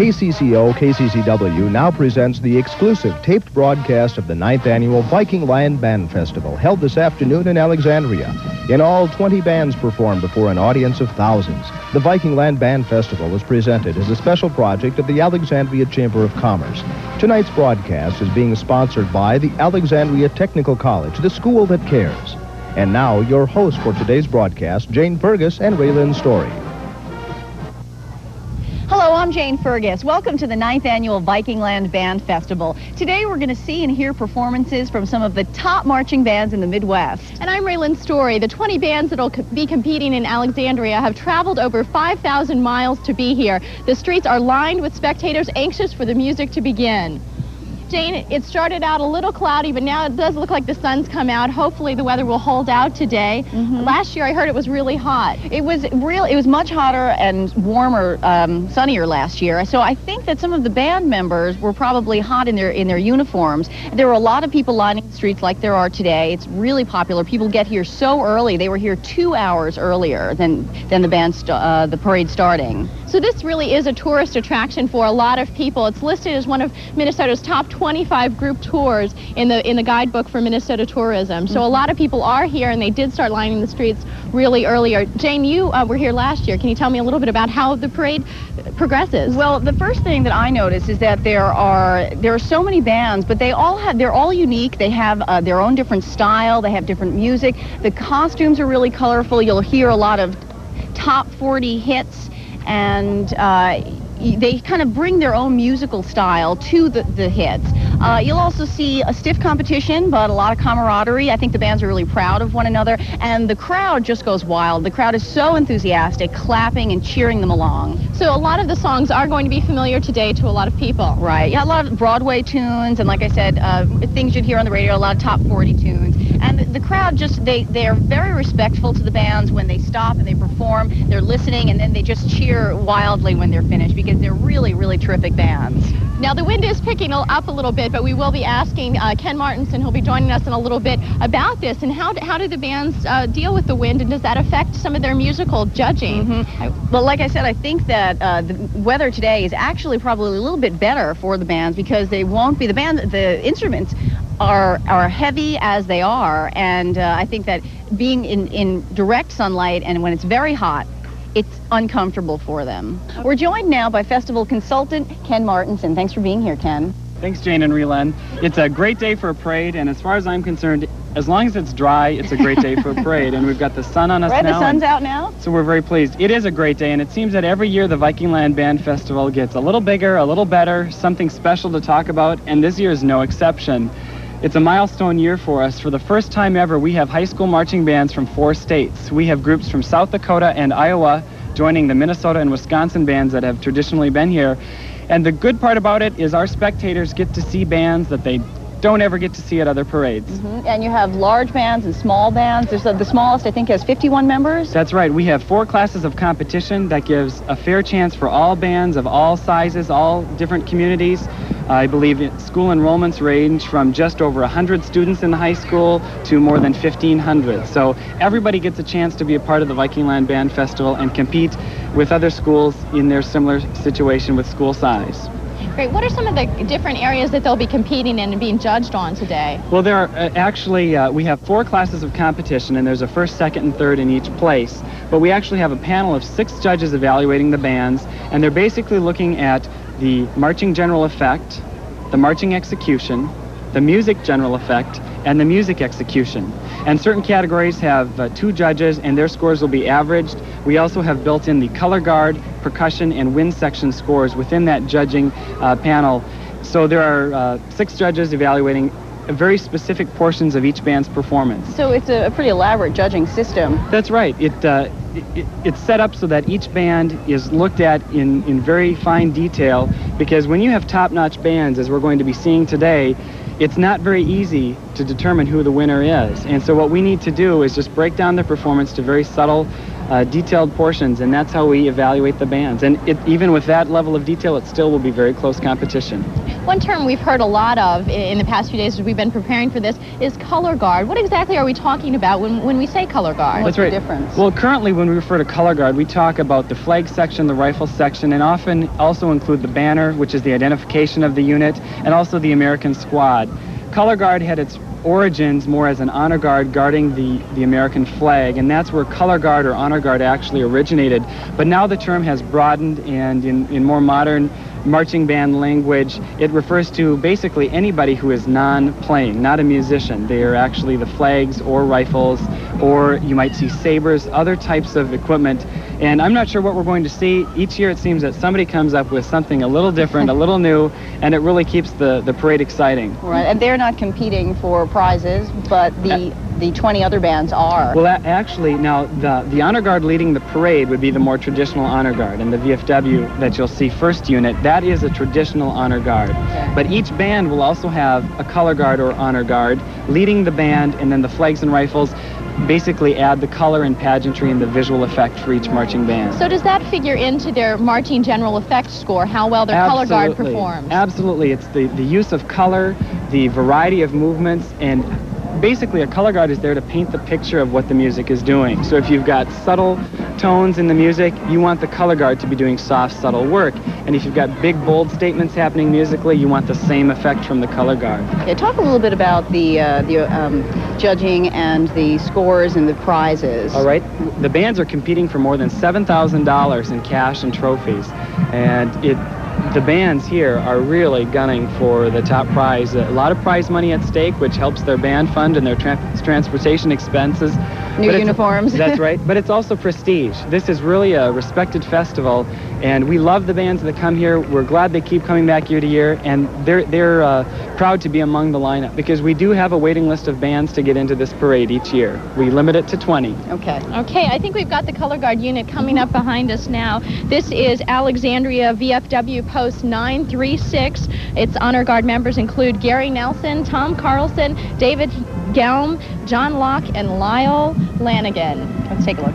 KCCO KCCW now presents the exclusive taped broadcast of the 9th Annual Viking Land Band Festival, held this afternoon in Alexandria. In all, 20 bands performed before an audience of thousands. The Viking Land Band Festival was presented as a special project of the Alexandria Chamber of Commerce. Tonight's broadcast is being sponsored by the Alexandria Technical College, the school that cares. And now, your hosts for today's broadcast, Jane Fergus and Raylan Story. Hello, I'm Jane Fergus. Welcome to the 9th Annual Viking Land Band Festival. Today we're going to see and hear performances from some of the top marching bands in the Midwest. And I'm Raylan Story. The 20 bands that will be competing in Alexandria have traveled over 5,000 miles to be here. The streets are lined with spectators anxious for the music to begin. Jane, it started out a little cloudy, but now it does look like the sun's come out. Hopefully the weather will hold out today. Last year I heard it was really hot. It was much hotter and warmer, sunnier last year. So I think that some of the band members were probably hot in their uniforms. There were a lot of people lining the streets like there are today. It's really popular. People get here so early. They were here 2 hours earlier than the parade starting. So this really is a tourist attraction for a lot of people. It's listed as one of Minnesota's top 25 group tours in the guidebook for Minnesota tourism. So a lot of people are here, and they did start lining the streets really earlier. Jane, you were here last year. Can you tell me a little bit about how the parade progresses? Well, the first thing that I noticed is that there are so many bands, but they're all unique. They have their own different style. They have different music. The costumes are really colorful. You'll hear a lot of top 40 hits, and they kind of bring their own musical style to the hits. You'll also see a stiff competition, but a lot of camaraderie. I think the bands are really proud of one another, and the crowd just goes wild. The crowd is so enthusiastic, clapping and cheering them along. So a lot of the songs are going to be familiar today to a lot of people. Right, yeah, a lot of Broadway tunes, and like I said, things you'd hear on the radio, a lot of top 40 tunes. And the crowd they are very respectful to the bands when they stop and they perform. They're listening, and then they just cheer wildly when they're finished, because they're really, really terrific bands. Now, the wind is picking up a little bit, but we will be asking Ken Martinson, who'll be joining us in a little bit, about this. And how do the bands deal with the wind, and does that affect some of their musical judging? Well, like I said, I think that the weather today is actually probably a little bit better for the bands, because they won't be, the instruments are heavy as they are, and I think that being in direct sunlight and when it's very hot, it's uncomfortable for them. We're joined now by festival consultant Ken Martinson. Thanks for being here, Ken. Thanks, Jane and Raylan. It's a great day for a parade, and as far as I'm concerned, as long as it's dry, it's a great day for a parade. And we've got the sun on us now. Right, the sun's out now. So we're very pleased. It is a great day, and it seems that every year the Viking Land Band Festival gets a little bigger, a little better, something special to talk about, and this year is no exception. It's a milestone year for us. For the first time ever, we have high school marching bands from 4 states. We have groups from South Dakota and Iowa joining the Minnesota and Wisconsin bands that have traditionally been here. And the good part about it is our spectators get to see bands that they don't ever get to see at other parades. And you have large bands and small bands. The smallest, I think, has 51 members. That's right. We have 4 classes of competition that gives a fair chance for all bands of all sizes, all different communities. I believe school enrollments range from just over 100 students in the high school to more than 1,500. So everybody gets a chance to be a part of the Viking Land Band Festival and compete with other schools in their similar situation with school size. Great. What are some of the different areas that they'll be competing in and being judged on today? Well, there are actually, we have 4 classes of competition, and there's a first, second, and third in each place. But we actually have a panel of 6 judges evaluating the bands, and they're basically looking at the marching general effect, the marching execution, the music general effect, and the music execution. And certain categories have 2 judges, and their scores will be averaged. We also have built in the color guard, percussion, and wind section scores within that judging panel. So there are 6 judges evaluating very specific portions of each band's performance. So it's a pretty elaborate judging system. That's right. It's set up so that each band is looked at in very fine detail, because when you have top-notch bands, as we're going to be seeing today, it's not very easy to determine who the winner is. And so what we need to do is just break down the performance to very subtle detailed portions, and that's how we evaluate the bands. And even with that level of detail, it still will be very close competition. One term we've heard a lot of in the past few days as we've been preparing for this is color guard. What exactly are we talking about when we say color guard? What's the difference? Well, currently when we refer to color guard, we talk about the flag section, the rifle section, and often also include the banner, which is the identification of the unit, and also the American squad. Color guard had its origins more as an honor guard guarding the American flag, and that's where color guard or honor guard actually originated. But now the term has broadened, and in more modern marching band language, it refers to basically anybody who is non-playing, not a musician. They are actually the flags or rifles, or you might see sabers, other types of equipment. And I'm not sure what we're going to see. Each year it seems that somebody comes up with something a little different, a little new, and it really keeps the parade exciting. Right, and they're not competing for prizes, but the 20 other bands are. Well, actually, now, the honor guard leading the parade would be the more traditional honor guard, and the VFW that you'll see first unit, that is a traditional honor guard. Okay. But each band will also have a color guard or honor guard leading the band, and then the flags and rifles basically add the color and pageantry and the visual effect for each marching band. So does that figure into their marching general effect score, how well their color guard performs? Absolutely. It's the use of color, the variety of movements, and basically a color guard is there to paint the picture of what the music is doing. So if you've got subtle tones in the music, you want the color guard to be doing soft, subtle work. And if you've got big, bold statements happening musically, you want the same effect from the color guard. Okay, talk a little bit about the judging and the scores and the prizes. All right. The bands are competing for more than $7,000 in cash and trophies. And the bands here are really gunning for the top prize. A lot of prize money at stake, which helps their band fund and their transportation expenses. New uniforms. That's right. But it's also prestige. This is really a respected festival, and we love the bands that come here. We're glad they keep coming back year to year, and they're proud to be among the lineup, because we do have a waiting list of bands to get into this parade each year. We limit it to 20. Okay. Okay, I think we've got the color guard unit coming up behind us now. This is Alexandria VFW Post 936. Its honor guard members include Gary Nelson, Tom Carlson, David Gelm, John Locke, and Lyle Lanigan. Let's take a look.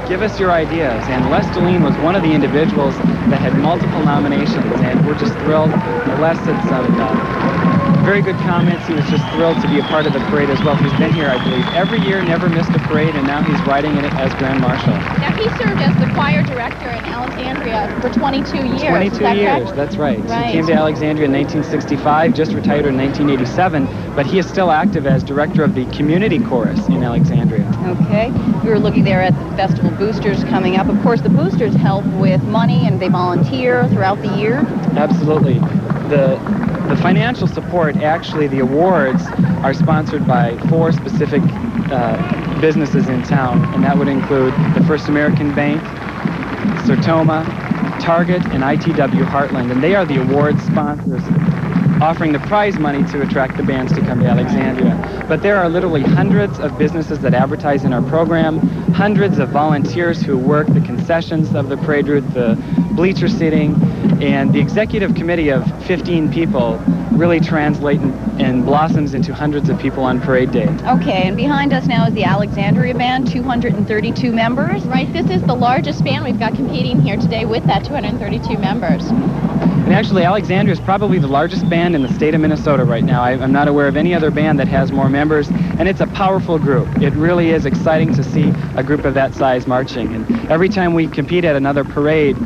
Give us your ideas, and Les Deline was one of the individuals that had multiple nominations, and we're just thrilled. Les had some very good comments. He was just thrilled to be a part of the parade as well. He's been here, I believe, every year, never missed a parade, and now he's riding in it as Grand Marshal. Now, he served as the choir director in Alexandria for 22 years. 22 years, that's right. He came to Alexandria in 1965, just retired in 1987, but he is still active as director of the community chorus in Alexandria. Okay. We were looking there at the festival boosters coming up. Of course, the boosters help with money, and they volunteer throughout the year. Absolutely. The financial support, actually, the awards are sponsored by 4 specific businesses in town, and that would include the First American Bank, Sertoma, Target, and ITW Heartland, and they are the award sponsors, offering the prize money to attract the bands to come to Alexandria. But there are literally hundreds of businesses that advertise in our program, hundreds of volunteers who work the concessions of the parade route, the bleacher seating, and the executive committee of 15 people really translate and blossoms into hundreds of people on parade day. Okay, and behind us now is the Alexandria Band, 232 members. Right, this is the largest band we've got competing here today with that 232 members. And actually, Alexandria is probably the largest band in the state of Minnesota right now. I'm not aware of any other band that has more members, and it's a powerful group. It really is exciting to see a group of that size marching. And every time we compete at another parade,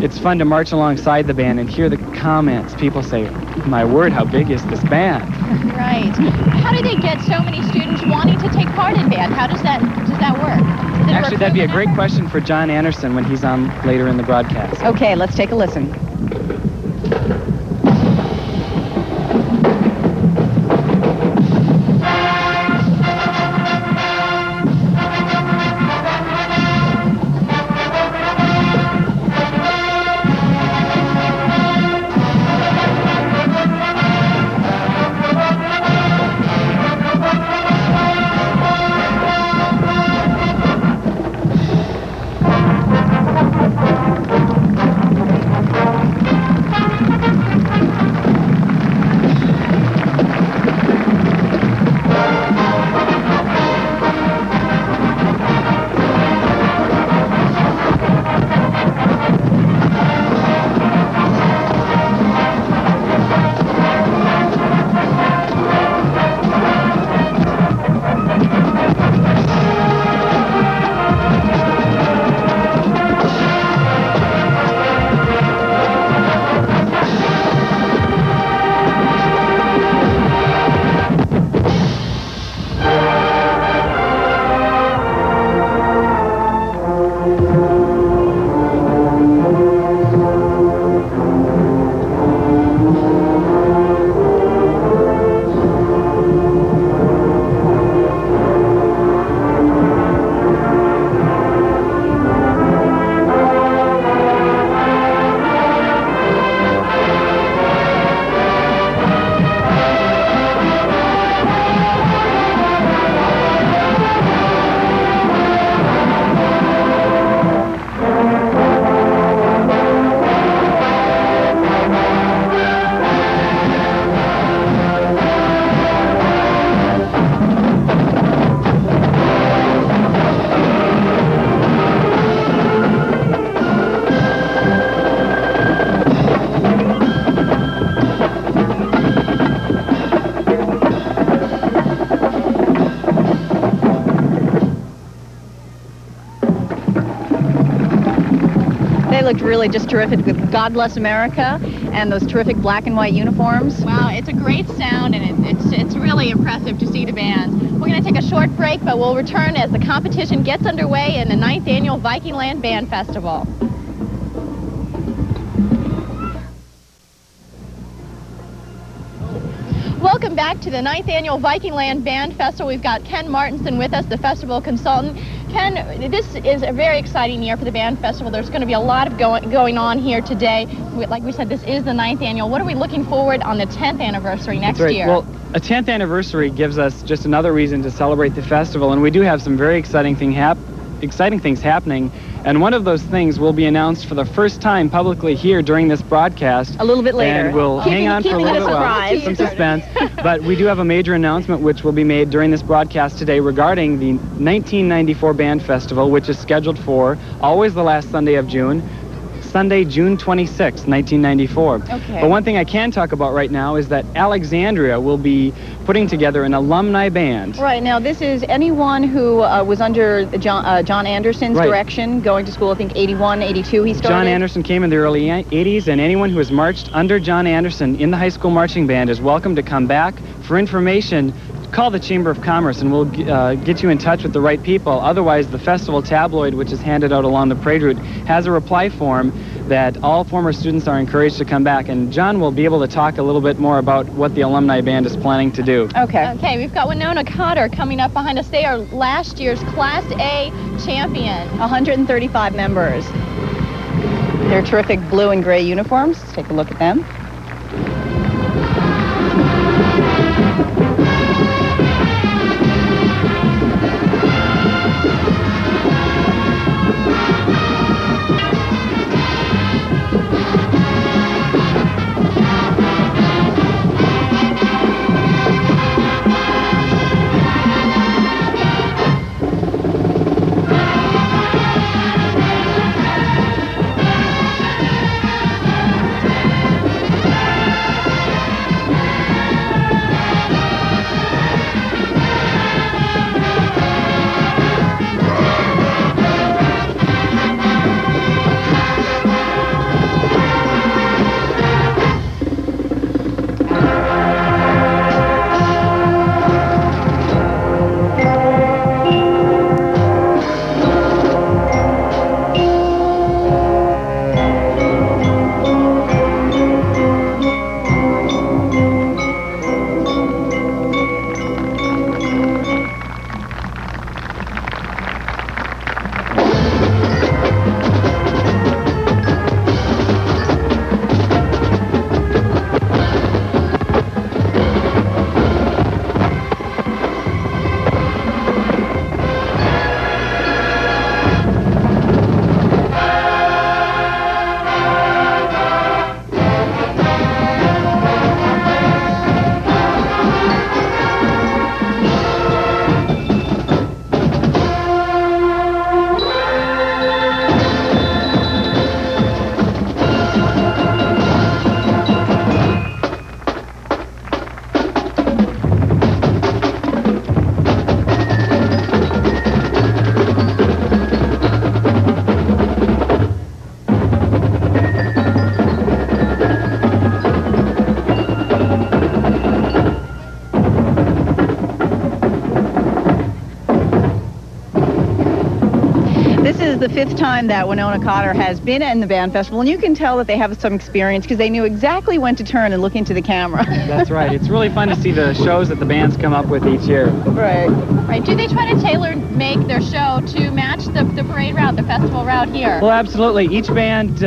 it's fun to march alongside the band and hear the comments. People say, "My word, how big is this band?" Right. How do they get so many students wanting to take part in band? How does that work? Actually, that'd be a great question for John Anderson when he's on later in the broadcast. Okay, let's take a listen. they looked really just terrific with God Bless America and those terrific black and white uniforms. Wow, it's a great sound, and it's really impressive to see the bands. We're going to take a short break, but we'll return as the competition gets underway in the 9th Annual Viking Land Band Festival. Welcome back to the 9th Annual Viking Land Band Festival. We've got Ken Martinson with us, the festival consultant. Ken, this is a very exciting year for the band festival. There's going to be a lot of going on here today. Like we said, this is the 9th annual. What are we looking forward on the 10th anniversary next year? Well, a 10th anniversary gives us just another reason to celebrate the festival, and we do have some very exciting things happening. And one of those things will be announced for the first time publicly here during this broadcast. A little bit later. And we'll hang on for a little bit, some suspense. But we do have a major announcement which will be made during this broadcast today regarding the 1994 Band Festival, which is scheduled for always the last Sunday of June, Sunday, June 26, 1994. Okay. But one thing I can talk about right now is that Alexandria will be putting together an alumni band. Right, now this is anyone who was under John Anderson's direction, going to school, I think 81, 82 he started. John Anderson came in the early 80s, and anyone who has marched under John Anderson in the high school marching band is welcome to come back. For information, call the Chamber of Commerce and we'll get you in touch with the right people. Otherwise, the festival tabloid, which is handed out along the parade route, has a reply form that all former students are encouraged to come back. And John will be able to talk a little bit more about what the alumni band is planning to do. Okay. Okay, we've got Winona Cotter coming up behind us. They are last year's Class A champion. 135 members. They're terrific blue and gray uniforms. Let's take a look at them. The 5th time that Winona Cotter has been in the band festival, and you can tell that they have some experience because they knew exactly when to turn and look into the camera. That's right. It's really fun to see the shows that the bands come up with each year. Right. Right. Do they try to tailor-make their show to match the parade route, the festival route here? Well, absolutely. Each band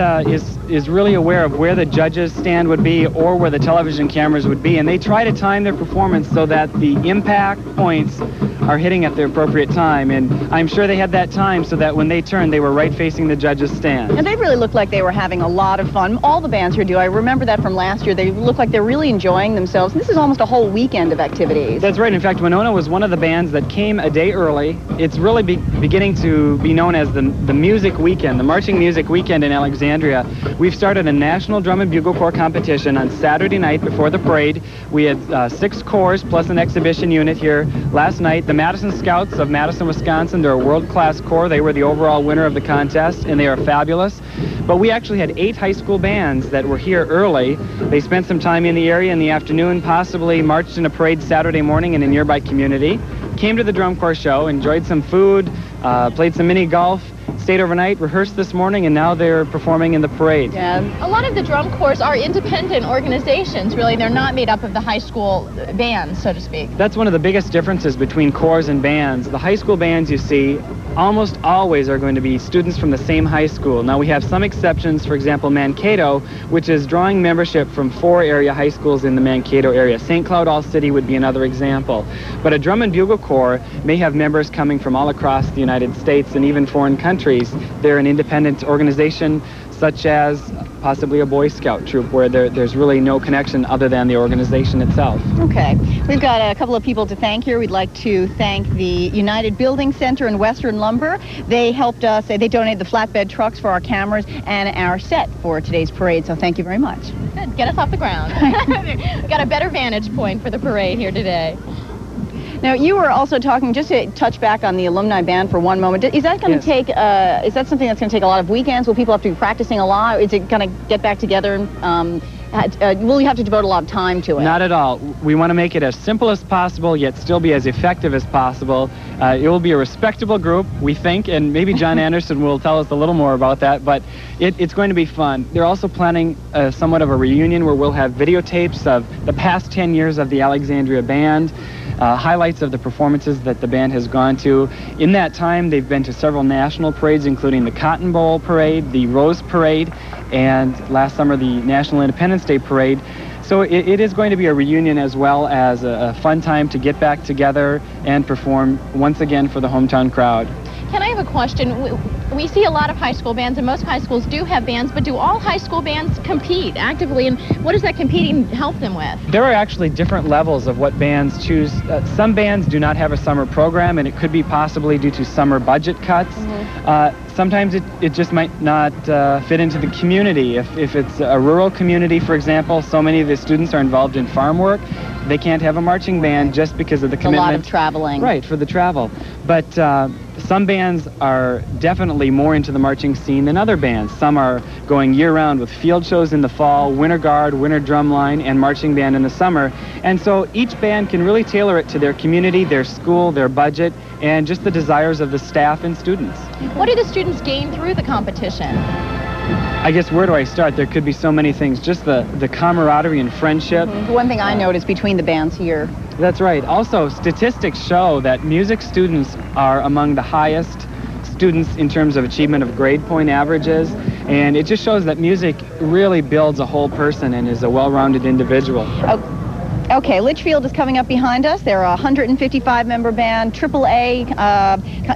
is really aware of where the judges' stand would be or where the television cameras would be, and they try to time their performance so that the impact points are hitting at the appropriate time. And I'm sure they had that time so that when they turned, they were right facing the judges' stand. And they really looked like they were having a lot of fun. All the bands here do. I remember that from last year. They look like they're really enjoying themselves. This is almost a whole weekend of activities. That's right. In fact, Winona was one of the bands that came a day early. It's really beginning to be known known as the Music Weekend, the Marching Music Weekend in Alexandria. We've started a national drum and bugle corps competition on Saturday night before the parade. We had 6 corps plus an exhibition unit here last night. The Madison Scouts of Madison, Wisconsin, they're a world-class corps. They were the overall winner of the contest, and they are fabulous. But we actually had 8 high school bands that were here early. They spent some time in the area in the afternoon, possibly marched in a parade Saturday morning in a nearby community, came to the drum corps show, enjoyed some food, played some mini golf, stayed overnight, rehearsed this morning, and now they're performing in the parade. Yeah. A lot of the drum corps are independent organizations, really. They're not made up of the high school bands, so to speak. That's one of the biggest differences between corps and bands. The high school bands you see almost always are going to be students from the same high school. Now, we have some exceptions, for example, Mankato, which is drawing membership from 4 area high schools in the Mankato area. St. Cloud All City would be another example. But a drum and bugle corps may have members coming from all across the United States and even foreign countries. They're an independent organization, such as possibly a Boy Scout troop, where there's really no connection other than the organization itself. Okay. We've got a couple of people to thank here. We'd like to thank the United Building Center and Western Lumber. They helped us, they donated the flatbed trucks for our cameras and our set for today's parade, so thank you very much. Good. Get us off the ground. We've got a better vantage point for the parade here today. Now, you were also talking, just to touch back on the alumni band for one moment, is that going to take, is that something that's going to take a lot of weekends? Will people have to be practicing a lot? Is it going to get back together? Will you have to devote a lot of time to it? Not at all. We want to make it as simple as possible, yet still be as effective as possible. It will be a respectable group, we think, and maybe John Anderson will tell us a little more about that, but it's going to be fun. They're also planning somewhat of a reunion where we'll have videotapes of the past 10 years of the Alexandria Band, highlights of the performances that the band has gone to. In that time, they've been to several national parades, including the Cotton Bowl Parade, the Rose Parade, and last summer, the National Independence Day Parade. So it is going to be a reunion as well as a fun time to get back together and perform once again for the hometown crowd. Can I have a question? We see a lot of high school bands, and most high schools do have bands, but do all high school bands compete actively, and what does that competing help them with? There are actually different levels of what bands choose. Some bands do not have a summer program, and it could be possibly due to summer budget cuts. Sometimes it just might not fit into the community. If it's a rural community, for example, so many of the students are involved in farm work, they can't have a marching band just because of the commitment. A lot of traveling. Right, for the travel. But some bands are definitely more into the marching scene than other bands. Some are going year-round with field shows in the fall, winter guard, winter drumline, and marching band in the summer. And so each band can really tailor it to their community, their school, their budget, and just the desires of the staff and students. What do the students gain through the competition? I guess, where do I start? There could be so many things. Just the camaraderie and friendship. One thing I noticed between the bands here. That's right. Also, statistics show that music students are among the highest students in terms of achievement of grade point averages, and it just shows that music really builds a whole person and is a well-rounded individual. Okay, Lichfield is coming up behind us. They're a 155-member band, AAA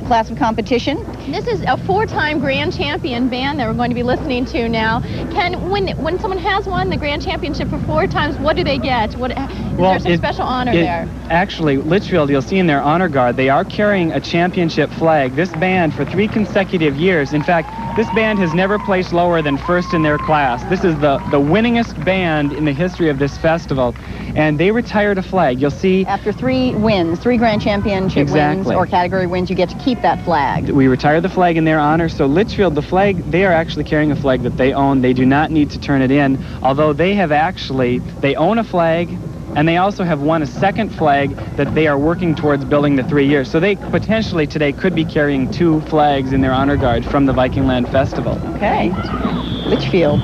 class of competition. This is a 4-time grand champion band that we're going to be listening to now. Ken, when someone has won the grand championship for 4 times, what do they get? Is there some special honor there? Actually, Lichfield, you'll see in their honor guard, they are carrying a championship flag. This band, for 3 consecutive years, in fact, this band has never placed lower than first in their class. This is the winningest band in the history of this festival. And they retired a flag. You'll see... After 3 wins, 3 grand championship wins or category wins, you get to keep that flag. We retired the flag in their honor. So Lichfield, the flag, they are actually carrying a flag that they own. They do not need to turn it in, although they own a flag, and they also have won a second flag that they are working towards building the 3 years. So they potentially today could be carrying 2 flags in their honor guard from the Viking Land Festival. Okay. Lichfield.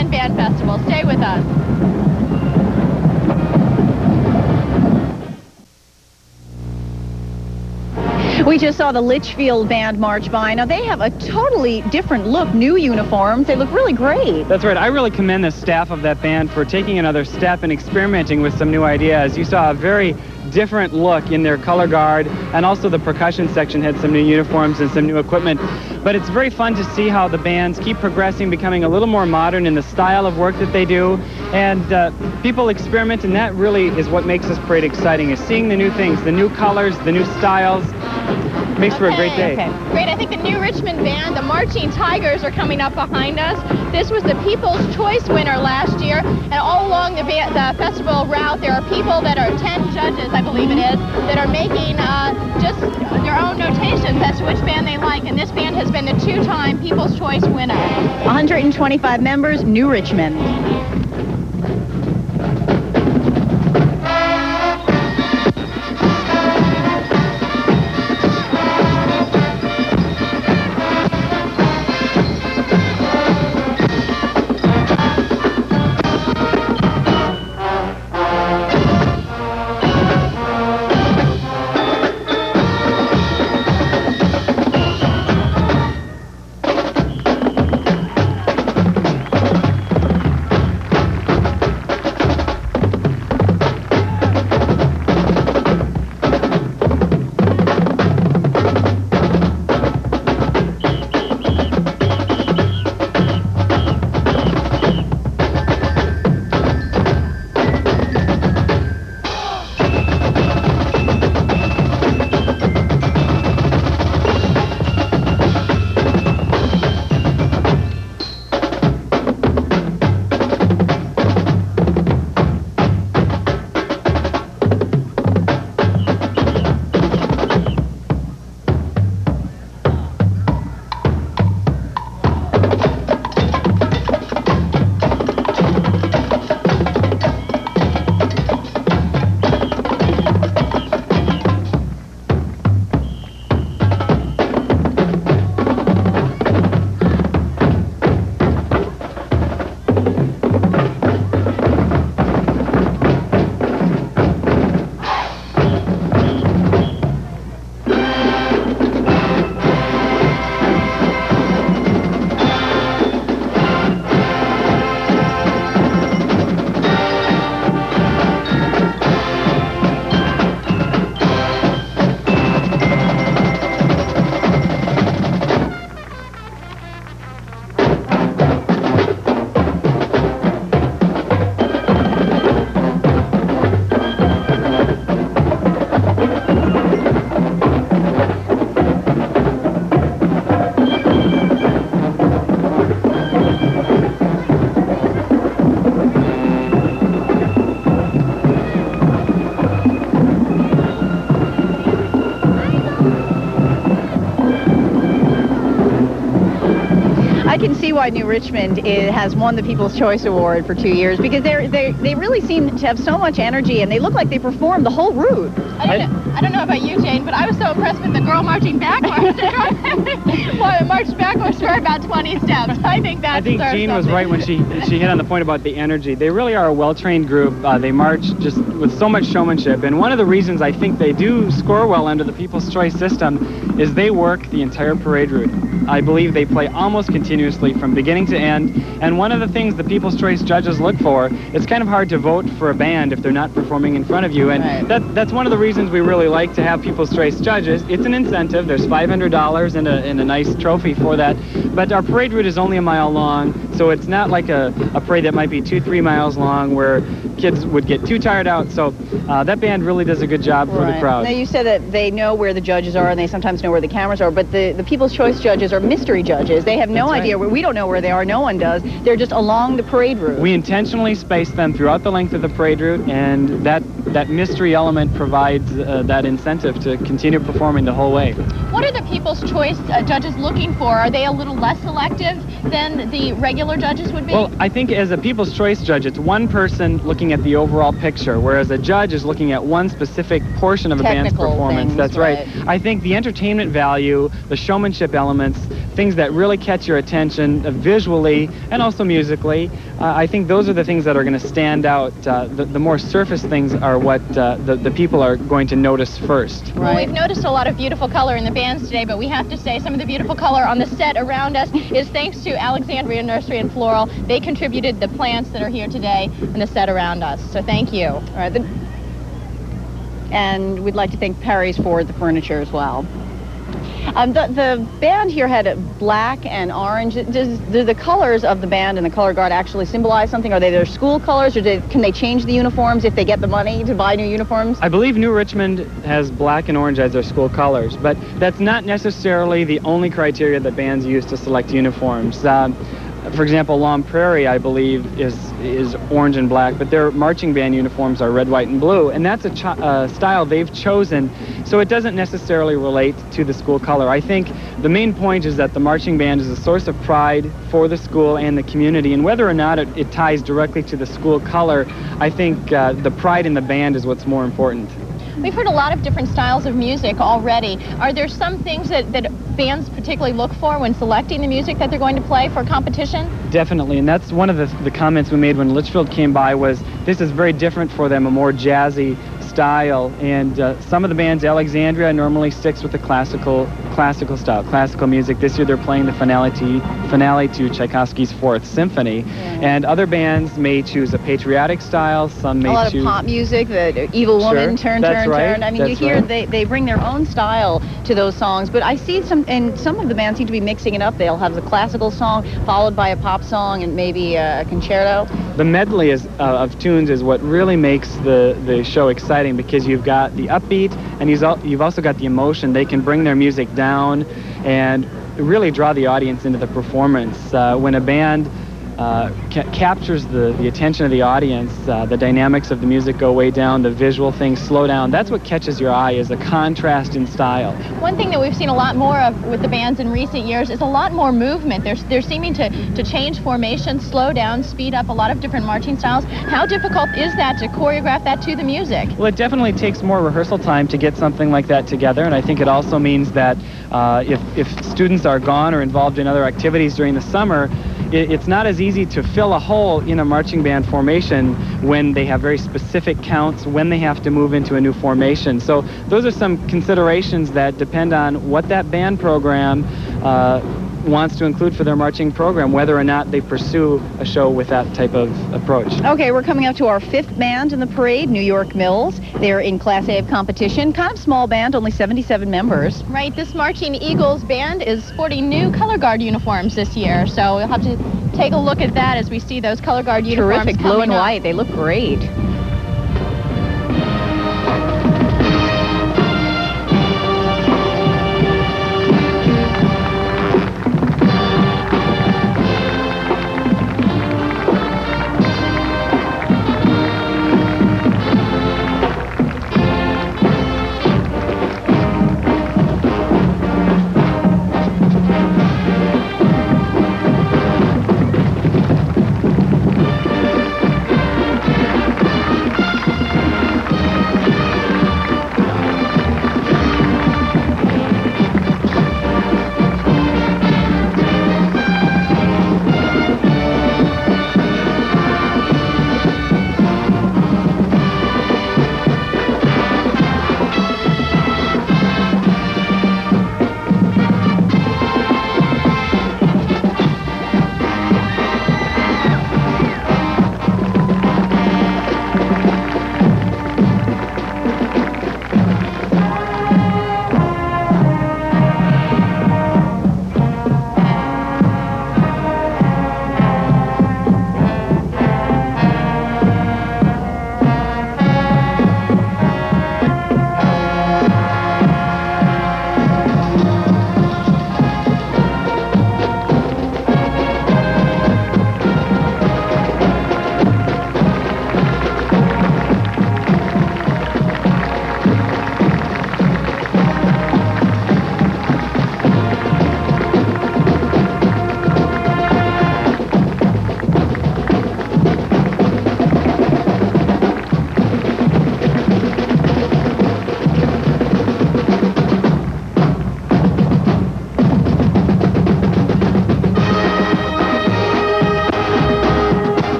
Lion Band Festival. Stay with us. We just saw the Lichfield Band march by. Now, they have a totally different look, new uniforms. They look really great. That's right. I really commend the staff of that band for taking another step and experimenting with some new ideas. You saw a very different look in their color guard, and also the percussion section had some new uniforms and some new equipment. But it's very fun to see how the bands keep progressing, becoming a little more modern in the style of work that they do, and people experiment, and that really is what makes this parade exciting, is seeing the new things, the new colors, the new styles. Makes for a great day. Okay. Great. I think the New Richmond Band, the Marching Tigers, are coming up behind us. This was the People's Choice winner last year, and all along the festival route, there are people that are 10 judges, I believe it is, that are making just their own notations as to which band they like, and this band has been the two-time People's Choice winner. 125 members, New Richmond. can see why New Richmond has won the People's Choice Award for 2 years, because they really seem to have so much energy, and they look like they performed the whole route. I don't know about you, Jane, but I was so impressed with the girl marching backwards. Marched backwards for about 20 steps. I think Jane was right when she hit on the point about the energy. They really are a well-trained group. They march just with so much showmanship, and one of the reasons I think they do score well under the People's Choice system is they work the entire parade route. I believe they play almost continuously from beginning to end, and one of the things the People's Choice judges look for, it's kind of hard to vote for a band if they're not performing in front of you, and that's one of the reasons we really like to have People's Choice judges. It's an incentive. There's $500 and a nice trophy for that, but our parade route is only a mile long, so it's not like a parade that might be 2-3 miles long where kids would get too tired out, so that band really does a good job for the crowd. Now, you said that they know where the judges are and they sometimes know where the cameras are, but the People's Choice judges are mystery judges. They have no idea where, we don't know where they are, no one does. They're just along the parade route. We intentionally space them throughout the length of the parade route, and that mystery element provides that incentive to continue performing the whole way. What are the People's Choice judges looking for? Are they a little less selective than the regular judges would be? Well, I think as a People's Choice judge, it's one person looking at the overall picture, whereas a judge is looking at one specific portion of a band's performance. That's right. I think the entertainment value, the showmanship elements, things that really catch your attention visually and also musically. I think those are the things that are going to stand out. The more surface things are what the people are going to notice first. Right. Well, we've noticed a lot of beautiful color in the bands today, but we have to say some of the beautiful color on the set around us is thanks to Alexandria Nursery and Floral. They contributed the plants that are here today and the set around us. So thank you. All right. And we'd like to thank Perry's for the furniture as well. The band here had black and orange. Do the colors of the band and the color guard actually symbolize something? Are they their school colors, or can they change the uniforms if they get the money to buy new uniforms? I believe New Richmond has black and orange as their school colors, but that's not necessarily the only criteria that bands use to select uniforms. For example, Long Prairie, I believe, is orange and black, but their marching band uniforms are red, white, and blue, and that's a style they've chosen, so it doesn't necessarily relate to the school color. I think the main point is that the marching band is a source of pride for the school and the community, and whether or not it ties directly to the school color, I think the pride in the band is what's more important. We've heard a lot of different styles of music already. Are there some things that bands particularly look for when selecting the music that they're going to play for competition? Definitely, and that's one of the comments we made when Lichfield came by was this is very different for them, a more jazzy style, and some of the bands, Alexandria normally sticks with the classical style, classical music. This year they're playing the finale to Tchaikovsky's Fourth Symphony, and other bands may choose a patriotic style, some may choose... A lot of pop music, the Evil Woman, Turn, Turn, Turn. I mean, you hear they bring their own style to those songs, but I see some of the bands seem to be mixing it up. They'll have the classical song followed by a pop song and maybe a concerto. The medley of tunes is what really makes the show exciting, because you've got the upbeat and you've also got the emotion. They can bring their music down and really draw the audience into the performance. When a band captures the attention of the audience, the dynamics of the music go way down, the visual things slow down. That's what catches your eye, is a contrast in style. One thing that we've seen a lot more of with the bands in recent years is a lot more movement. They're seeming to change formation, slow down, speed up, a lot of different marching styles. How difficult is that to choreograph that to the music? Well, it definitely takes more rehearsal time to get something like that together, and I think it also means that if students are gone or involved in other activities during the summer, it's not as easy to fill a hole in a marching band formation when they have very specific counts, when they have to move into a new formation. So those are some considerations that depend on what that band program wants to include for their marching program, whether or not they pursue a show with that type of approach. Okay, we're coming up to our fifth band in the parade, New York Mills. They're in Class A of competition. Kind of small band, only 77 members. Right, this Marching Eagles band is sporting new color guard uniforms this year, so we'll have to take a look at that as we see those color guard uniforms. Terrific, blue and white. They look great.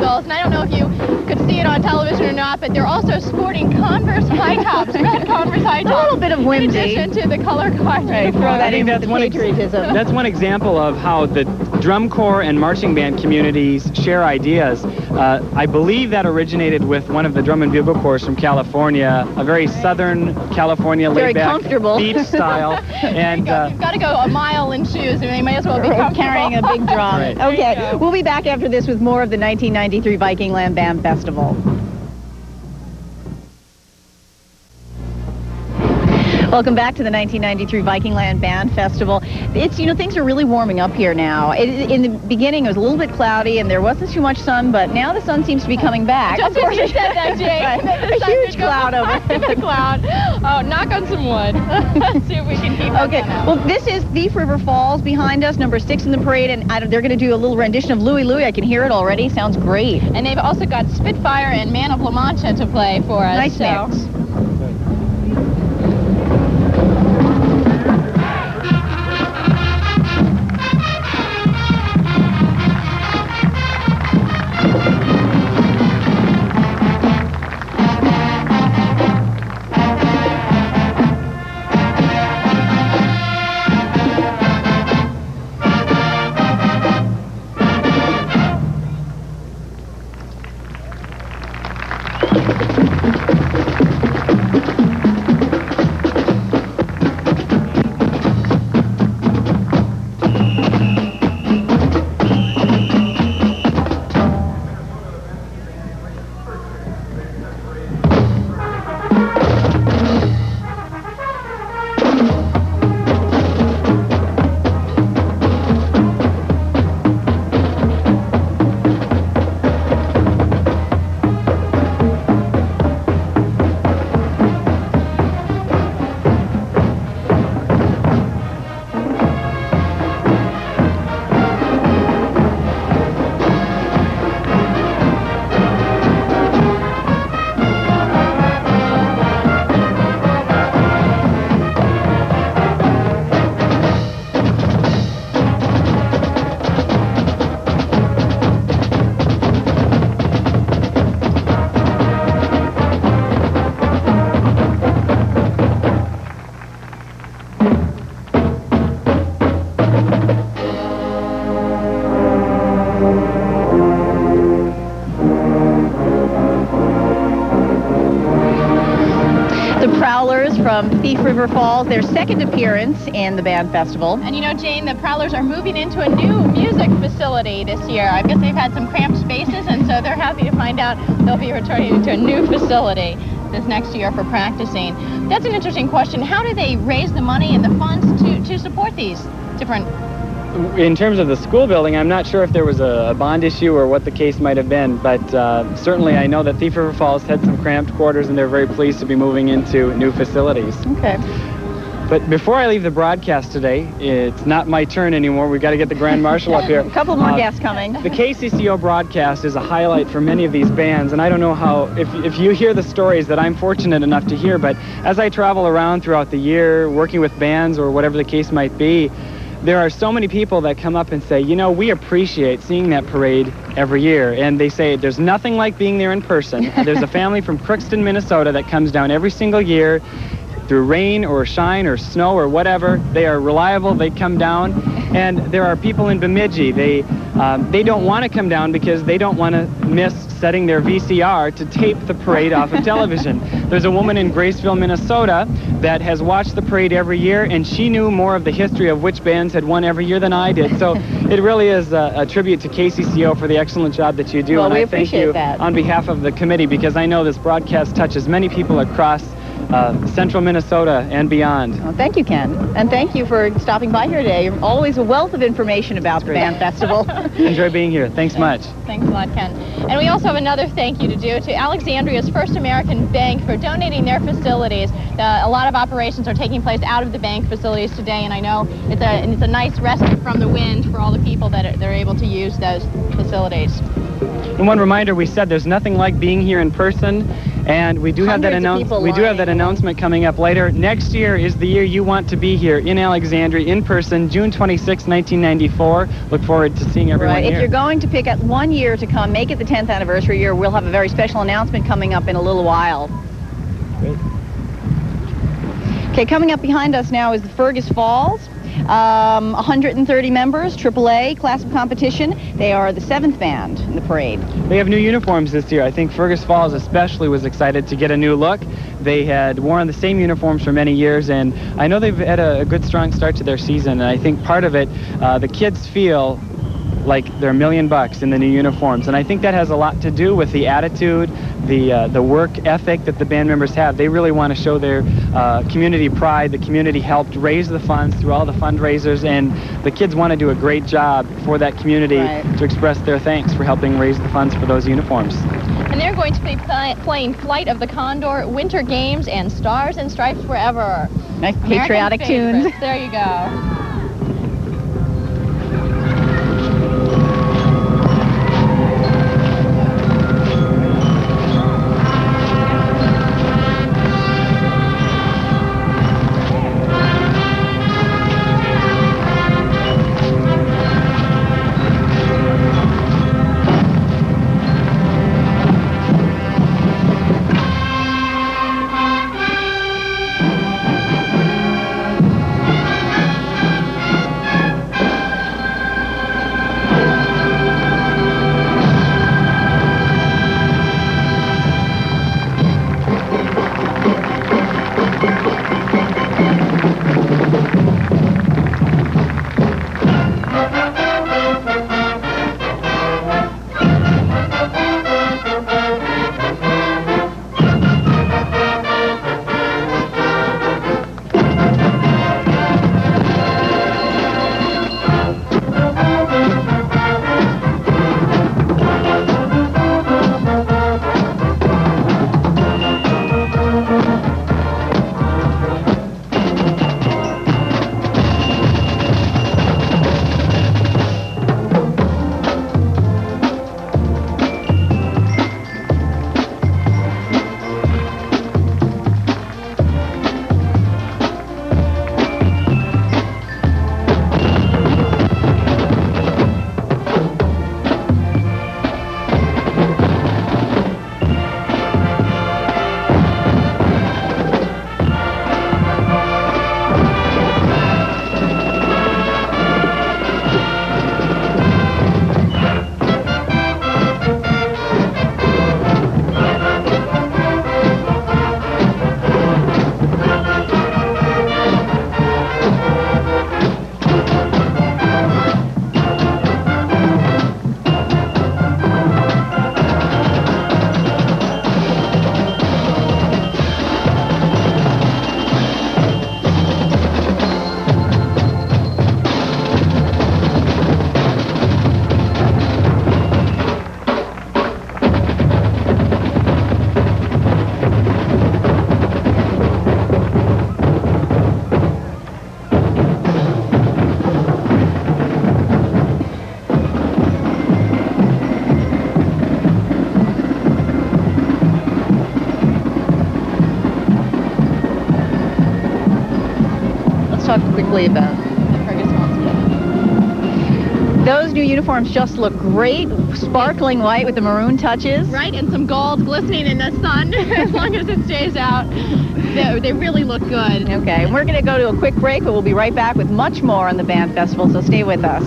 bicycles, and I don't know if you could see it on television or not, but they're also sporting Converse high tops, red Converse high tops. A little bit of whimsy. In addition to the color card. Right, throw that in with the patriotism. That's one example of how the drum corps and marching band communities share ideas. I believe that originated with one of the drum and bugle corps from California, a very southern California laid-back comfortable beach style. And you've got to go a mile in shoes, and they may as well be comfortable. Carrying a big drum. Right. Okay, we'll be back after this with more of the 1993 Viking Land Band Festival. Welcome back to the 1993 Viking Land Band Festival. It's, you know, things are really warming up here now. In the beginning, it was a little bit cloudy and there wasn't too much sun, but now the sun seems to be coming back. Just as you said that, Jane. Right. A huge cloud over the cloud. Oh, knock on some wood. Let's see if we can keep that Okay, out. well, this is Thief River Falls behind us, number 6 in the parade, and they're going to do a little rendition of Louie Louie. I can hear it already. Sounds great. And they've also got Spitfire and Man of La Mancha to play for us. Nice mix. From Thief River Falls, their second appearance in the band festival. And you know, Jane, the Prowlers are moving into a new music facility this year. I guess they've had some cramped spaces, and so they're happy to find out they'll be returning into a new facility this next year for practicing. That's an interesting question. How do they raise the money and the funds to support these different... In terms of the school building, I'm not sure if there was a bond issue or what the case might have been, but certainly I know that Thief River Falls had some cramped quarters and they're very pleased to be moving into new facilities. Okay. But before I leave the broadcast today, it's not my turn anymore. We've got to get the Grand Marshal up here. A couple more guests coming. The KCCO broadcast is a highlight for many of these bands, and I don't know how, if you hear the stories that I'm fortunate enough to hear, but as I travel around throughout the year, working with bands or whatever the case might be, there are so many people that come up and say, you know, we appreciate seeing that parade every year. And they say there's nothing like being there in person. There's a family from Crookston, Minnesota that comes down every single year through rain or shine or snow or whatever. They are reliable. They come down. And there are people in Bemidji. They don't want to come down because they don't want to miss setting their VCR to tape the parade off of television. There's a woman in Graceville, Minnesota that has watched the parade every year, and she knew more of the history of which bands had won every year than I did. So it really is a tribute to KCCO for the excellent job that you do. Well, and we I thank you that. on behalf of the committee, because I know this broadcast touches many people across central Minnesota and beyond. Well, thank you, Ken. And thank you for stopping by here today. You're always a wealth of information about the band festival. Enjoy being here. Thanks much. Thanks a lot, Ken. And we also have another thank you to do to Alexandria's First American Bank for donating their facilities. A lot of operations are taking place out of the bank facilities today, and I know it's a nice respite from the wind for all the people that they're able to use those facilities. And one reminder, we said there's nothing like being here in person, And we do have that announcement coming up later. Next year is the year you want to be here in Alexandria in person, June 26, 1994. Look forward to seeing everyone here. If you're going to pick up 1 year to come, make it the 10th anniversary year. We'll have a very special announcement coming up in a little while. Great. Okay, coming up behind us now is the Fergus Falls. 130 members, AAA class of competition. They are the 7th band in the parade. They have new uniforms this year. I think Fergus Falls especially was excited to get a new look. They had worn the same uniforms for many years, and I know they've had a good, strong start to their season, and I think part of it, the kids feel like they're $1 million in the new uniforms, and I think that has a lot to do with the attitude, the work ethic that the band members have. They really want to show their community pride. The community helped raise the funds through all the fundraisers, and the kids want to do a great job for that community to express their thanks for helping raise the funds for those uniforms. And they're going to be playing Flight of the Condor, Winter Games, and Stars and Stripes Forever. Nice patriotic tunes. There you go. Quickly about Fergus Falls. Those new uniforms just look great, sparkling white with the maroon touches. Right, and some gold glistening in the sun as long as it stays out. They really look good. Okay, we're going to go to a quick break, but we'll be right back with much more on the band festival, so stay with us.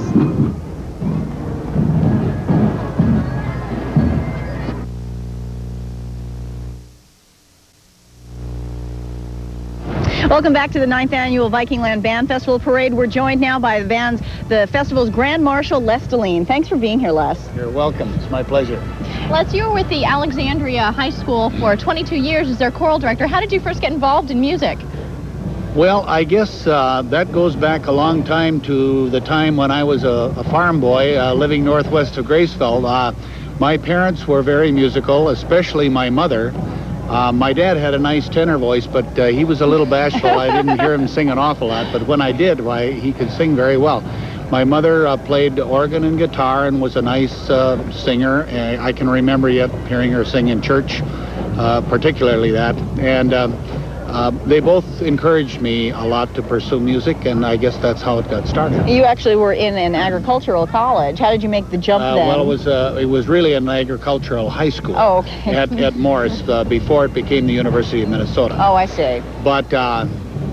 Welcome back to the 9th Annual Viking Land Band Festival Parade. We're joined now by the festival's Grand Marshal, Les Deline. Thanks for being here, Les. You're welcome. It's my pleasure. Les, you were with the Alexandria High School for 22 years as their choral director. How did you first get involved in music? Well, I guess that goes back a long time to the time when I was a farm boy living northwest of Graceville. My parents were very musical, especially my mother. My dad had a nice tenor voice, but he was a little bashful. I didn't hear him sing an awful lot, but when I did, why, he could sing very well. My mother played organ and guitar and was a nice singer. I can remember yet hearing her sing in church, particularly that. And they both encouraged me a lot to pursue music, and I guess that's how it got started. You actually were in an agricultural college. How did you make the jump then? Well, it was really an agricultural high school. Oh, okay. At Morris before it became the University of Minnesota. Oh, I see. But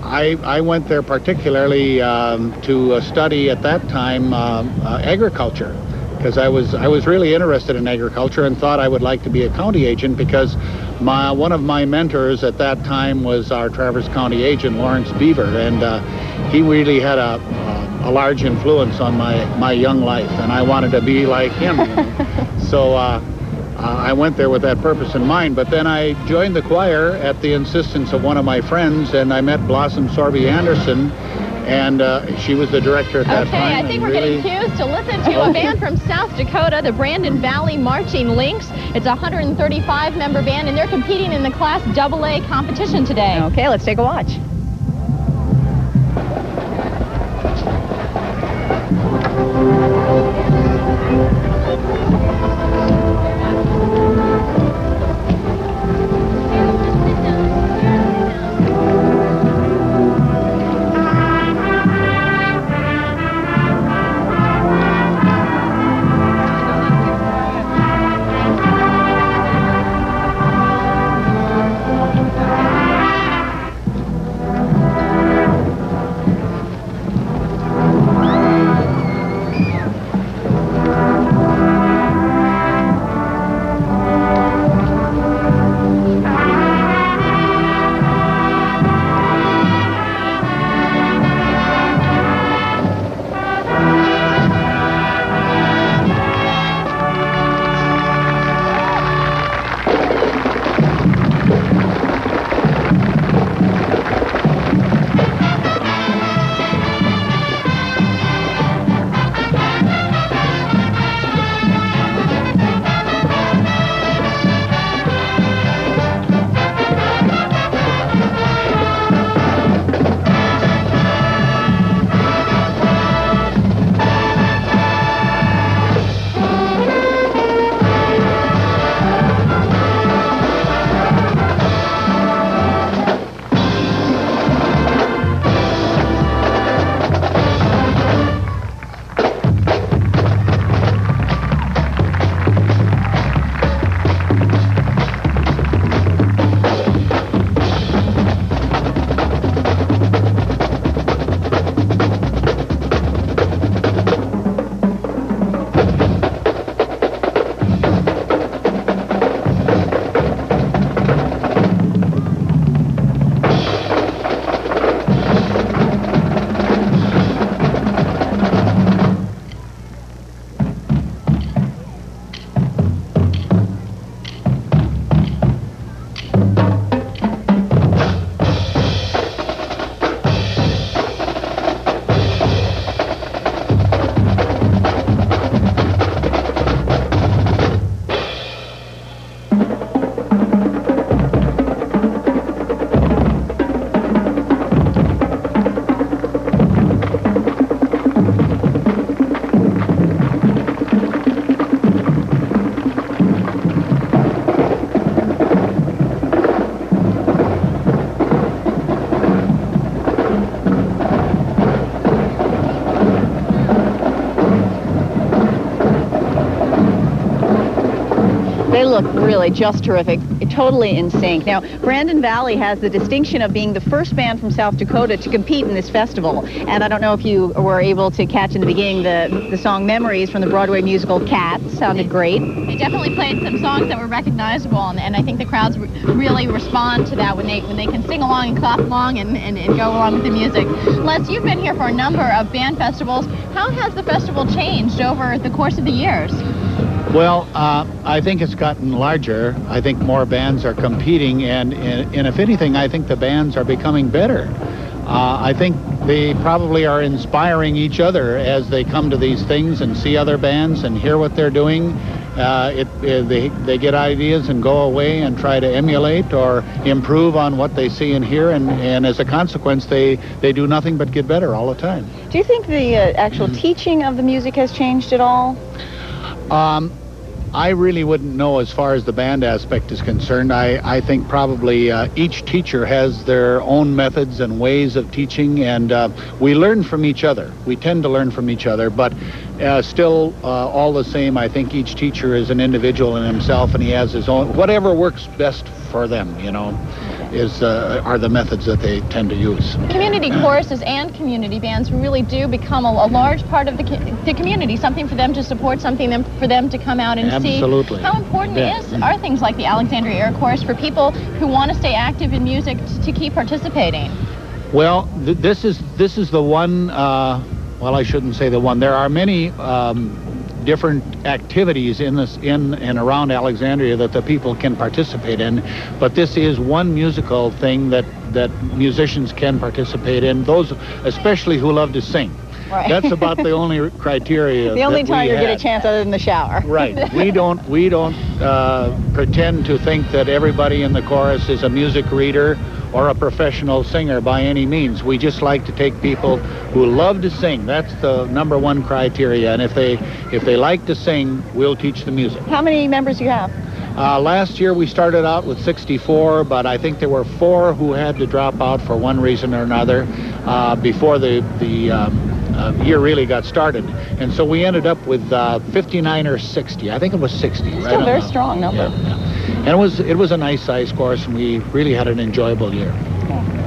I went there particularly to study at that time agriculture, because I was really interested in agriculture and thought I would like to be a county agent, because one of my mentors at that time was our Traverse County agent, Lawrence Beaver, and he really had a large influence on my young life, and I wanted to be like him. So I went there with that purpose in mind, but then I joined the choir at the insistence of one of my friends, and I met Blossom Sorby Anderson, and she was the director at that time. Okay, I think we're getting cues to listen to a band from South Dakota, the Brandon Valley Marching Lynx. It's a 135-member band, and they're competing in the Class AA competition today. Okay, let's take a watch. They look really just terrific, totally in sync. Now, Brandon Valley has the distinction of being the first band from South Dakota to compete in this festival. And I don't know if you were able to catch in the beginning the song Memories from the Broadway musical Cats. Sounded great. They definitely played some songs that were recognizable, and I think the crowds really respond to that when they can sing along and clap along and go along with the music. Les, you've been here for a number of band festivals. How has the festival changed over the course of the years? Well, I think it's gotten larger. I think more bands are competing, and if anything, I think the bands are becoming better. I think they probably are inspiring each other as they come to these things and see other bands and hear what they're doing. They get ideas and go away and try to emulate or improve on what they see and hear, and as a consequence, they do nothing but get better all the time. Do you think the actual teaching of the music has changed at all? I really wouldn't know as far as the band aspect is concerned. I think probably each teacher has their own methods and ways of teaching, and we learn from each other. We tend to learn from each other, but still, all the same, I think each teacher is an individual in himself, and he has his own, whatever works best for them, you know, are the methods that they tend to use. Community choruses and community bands really do become a large part of the community, something for them to support, something for them to come out and Absolutely. see. How important are things like the Alexandria Air Chorus for people who want to stay active in music to keep participating? Well, this is the one, well, I shouldn't say the one. There are many different activities in and around Alexandria that the people can participate in, but this is one musical thing that musicians can participate in, those especially who love to sing. Right. That's about the only criteria. The only time you had. get a chance other than the shower. Right. We don't pretend to think that everybody in the chorus is a music reader or a professional singer by any means. We just like to take people who love to sing. That's the number one criteria. And if they like to sing, we'll teach the music. How many members do you have? Last year we started out with 64, but I think there were 4 who had to drop out for one reason or another before the year really got started. And so we ended up with 59 or 60. I think it was 60. Still a very strong number. Yeah. And it was a nice size course, and we really had an enjoyable year.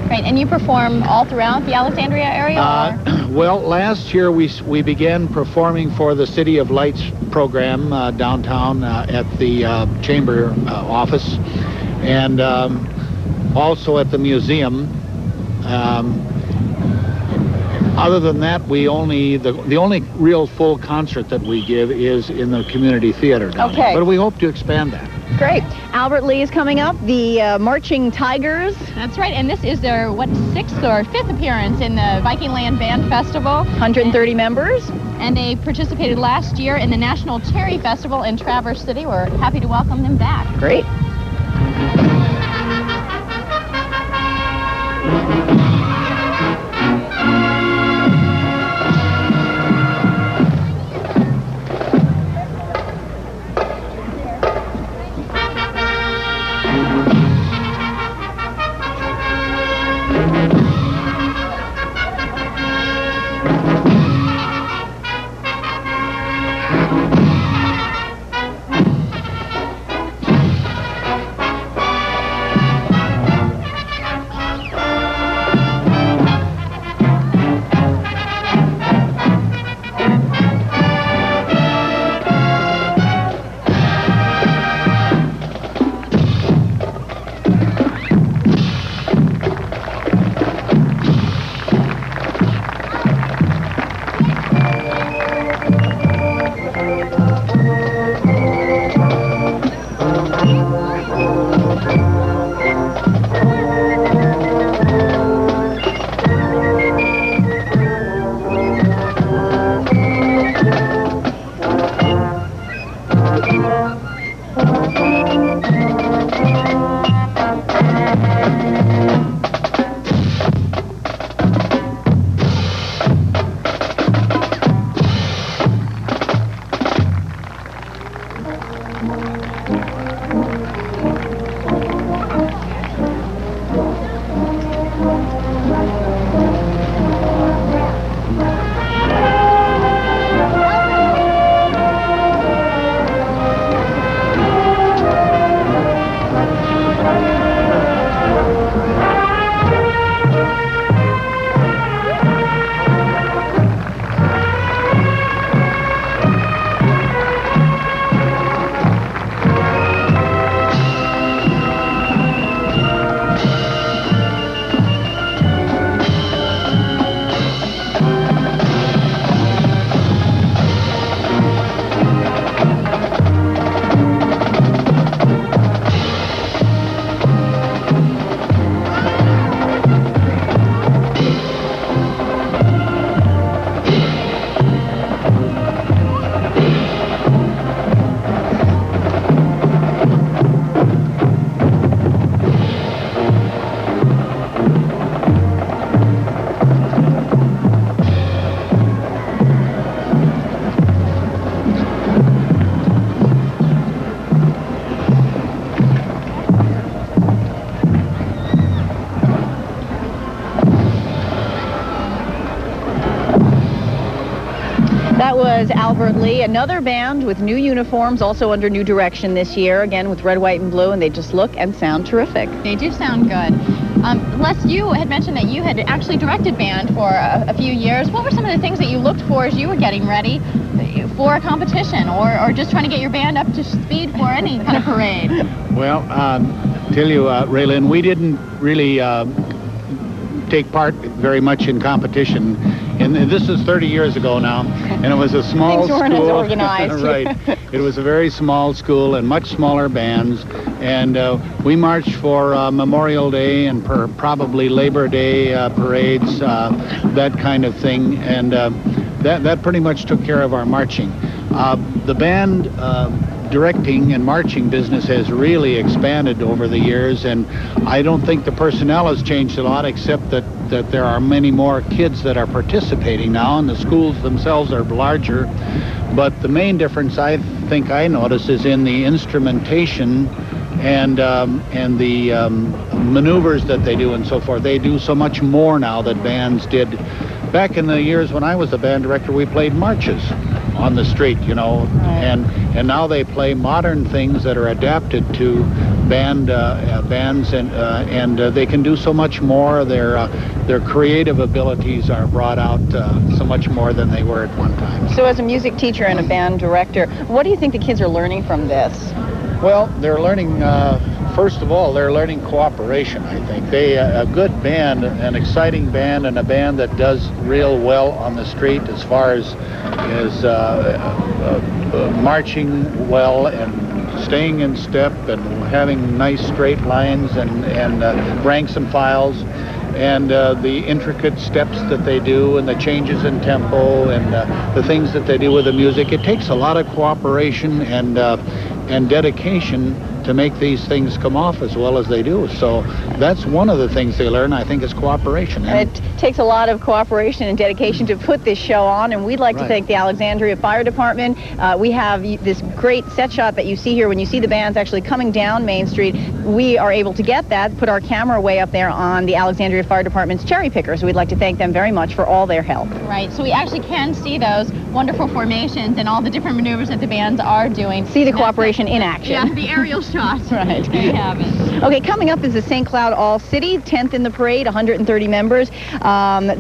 Great. And you perform all throughout the Alexandria area? Well, last year we began performing for the City of Lights program downtown at the chamber office, and also at the museum. Other than that, the only real full concert that we give is in the community theater down there. But we hope to expand that. Great. Albert Lee is coming up, the Marching Tigers. That's right, and this is their, 6th or 5th appearance in the Viking Land Band Festival. 130 members. And they participated last year in the National Cherry Festival in Traverse City. We're happy to welcome them back. Great. was Albert Lee, another band with new uniforms, also under new direction this year, again with red, white, and blue, and they just look and sound terrific. They do sound good. Les, you had mentioned that you had actually directed band for a few years. What were some of the things that you looked for as you were getting ready for a competition, or just trying to get your band up to speed for any kind of parade? Well, tell you, Raylyn, we didn't really take part very much in competition. And this is 30 years ago now, and it was a small Things weren't as organized. Right. It was a very small school and much smaller bands, and we marched for Memorial Day and probably Labor Day parades, that kind of thing, and that pretty much took care of our marching. The band directing and marching business has really expanded over the years, and I don't think the personnel has changed a lot, except that there are many more kids that are participating now, and the schools themselves are larger. But the main difference I think I notice is in the instrumentation and the maneuvers that they do and so forth. They do so much more now than bands did. Back in the years when I was the band director, we played marches on the street, you know, and now they play modern things that are adapted to bands, and they can do so much more. Their creative abilities are brought out so much more than they were at one time. So as a music teacher and a band director, what do you think the kids are learning from this? Well, they're learning, first of all, they're learning cooperation, I think. A good band, an exciting band, and a band that does real well on the street as far as marching well and staying in step and having nice straight lines and ranks and files, and the intricate steps that they do and the changes in tempo and the things that they do with the music. It takes a lot of cooperation and dedication to make these things come off as well as they do. So that's one of the things they learn, I think, is cooperation. And it takes a lot of cooperation and dedication to put this show on, and we'd like to thank the Alexandria Fire Department. We have this great set shot that you see here. When you see the bands actually coming down Main Street, we are able to get that, put our camera way up there on the Alexandria Fire Department's cherry picker. So we'd like to thank them very much for all their help. Right, so we actually can see those wonderful formations and all the different maneuvers that the bands are doing. See the cooperation in action. Yeah, the aerial shots. Right. There you have it. Okay, coming up is the St. Cloud All-City, 10th in the parade, 130 members.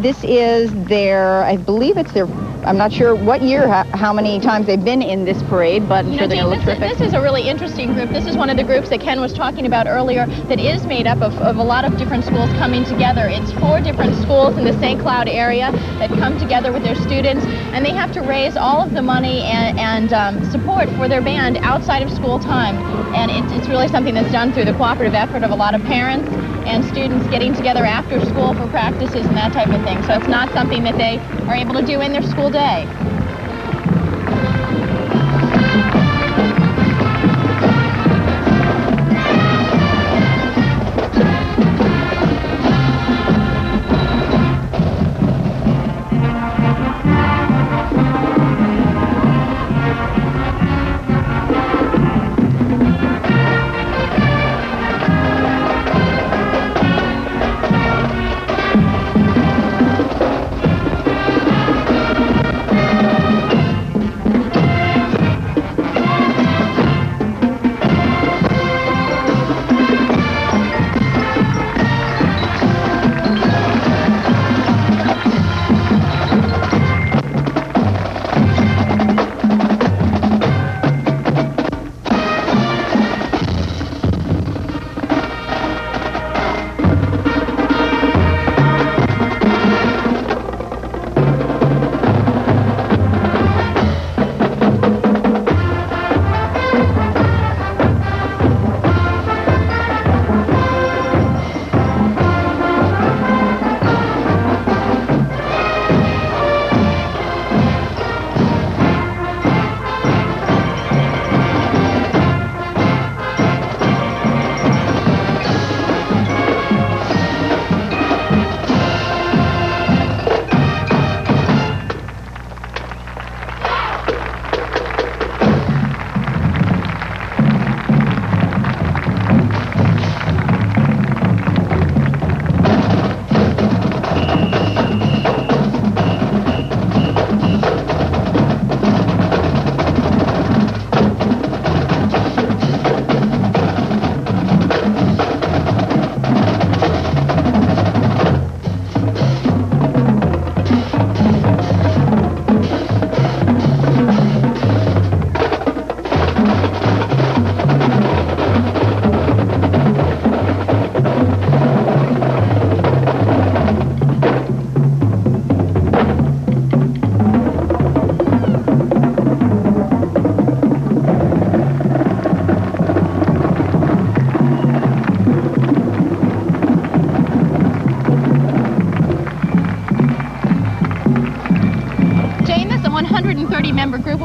This is their, I believe it's their, I'm not sure what year, how many times they've been in this parade, but I'm sure they're going to look terrific. This is a really interesting group. This is one of the groups that Ken was talking about earlier that is made up of a lot of different schools coming together. It's 4 different schools in the St. Cloud area that come together with their students, and they have to raise all of the money and support for their band outside of school time. And it's really something that's done through the cooperative effort of a lot of parents and students getting together after school for practices and that type of thing. So it's not something that they are able to do in their school day.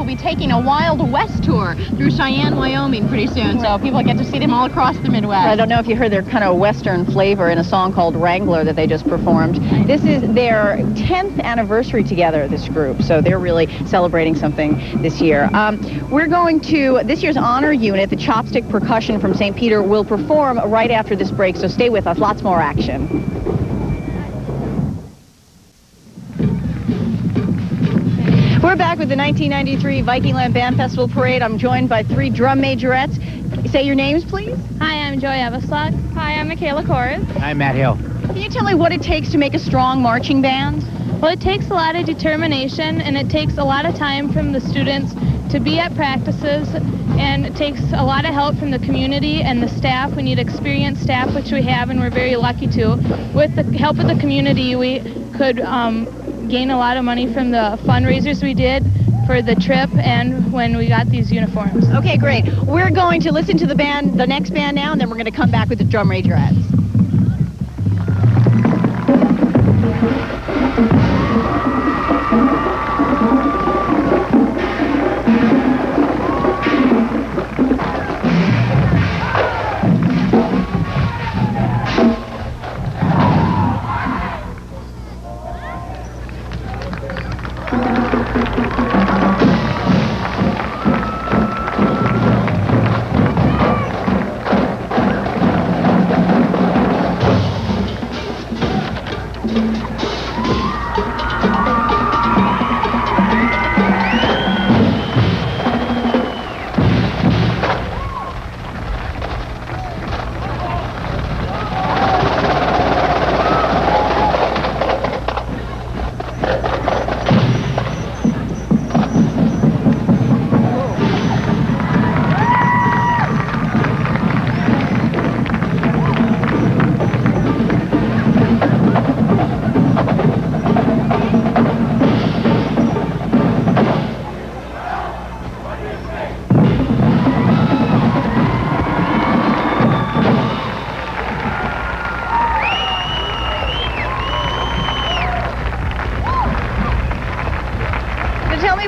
will be taking a Wild West tour through Cheyenne, Wyoming pretty soon, so people get to see them all across the Midwest. I don't know if you heard their kind of Western flavor in a song called Wrangler that they just performed. This is their 10th anniversary together, this group, so they're really celebrating something this year. We're going to, this year's honor unit, the Chopstick Percussion from St. Peter, will perform right after this break, so stay with us. Lots more action. We're back with the 1993 Viking Land Band Festival Parade. I'm joined by 3 drum majorettes. Say your names, please. Hi, I'm Joy Everslot. Hi, I'm Michaela Kors. I'm Matt Hill. Can you tell me what it takes to make a strong marching band? Well, it takes a lot of determination, and it takes a lot of time from the students to be at practices, and it takes a lot of help from the community and the staff. We need experienced staff, which we have, and we're very lucky to. With the help of the community, we could gain a lot of money from the fundraisers we did for the trip and when we got these uniforms. Okay, great. We're going to listen to the band, the next band now, and then we're going to come back with the drum majorettes.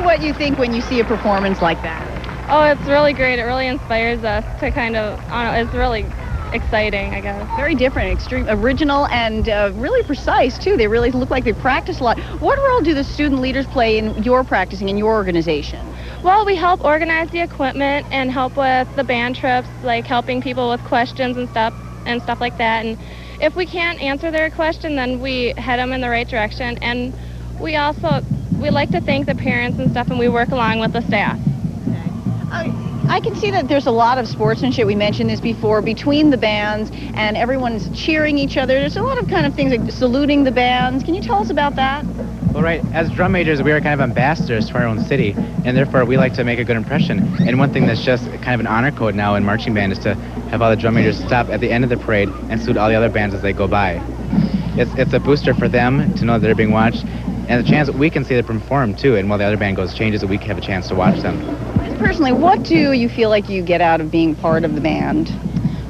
What you think when you see a performance like that? Oh, it's really great. It really inspires us to kind of, I don't know, it's really exciting, I guess. Very different, extreme, original, and really precise, too. They really look like they practice a lot. What role do the student leaders play in your practicing, in your organization? Well, we help organize the equipment and help with the band trips, like helping people with questions and stuff like that. And if we can't answer their question, then we head them in the right direction. And we like to thank the parents and stuff, and we work along with the staff. Okay. I can see that there's a lot of sportsmanship, we mentioned this before, between the bands, and everyone's cheering each other. There's a lot of kind of things like saluting the bands. Can you tell us about that? Well, right, as drum majors, we are kind of ambassadors for our own city, and therefore we like to make a good impression. And one thing that's just kind of an honor code now in marching band is to have all the drum majors stop at the end of the parade and salute all the other bands as they go by. It's a booster for them to know that they're being watched, and the chance that we can see them perform too, and while the other band goes changes, that we have a chance to watch them. Personally, what do you feel like you get out of being part of the band?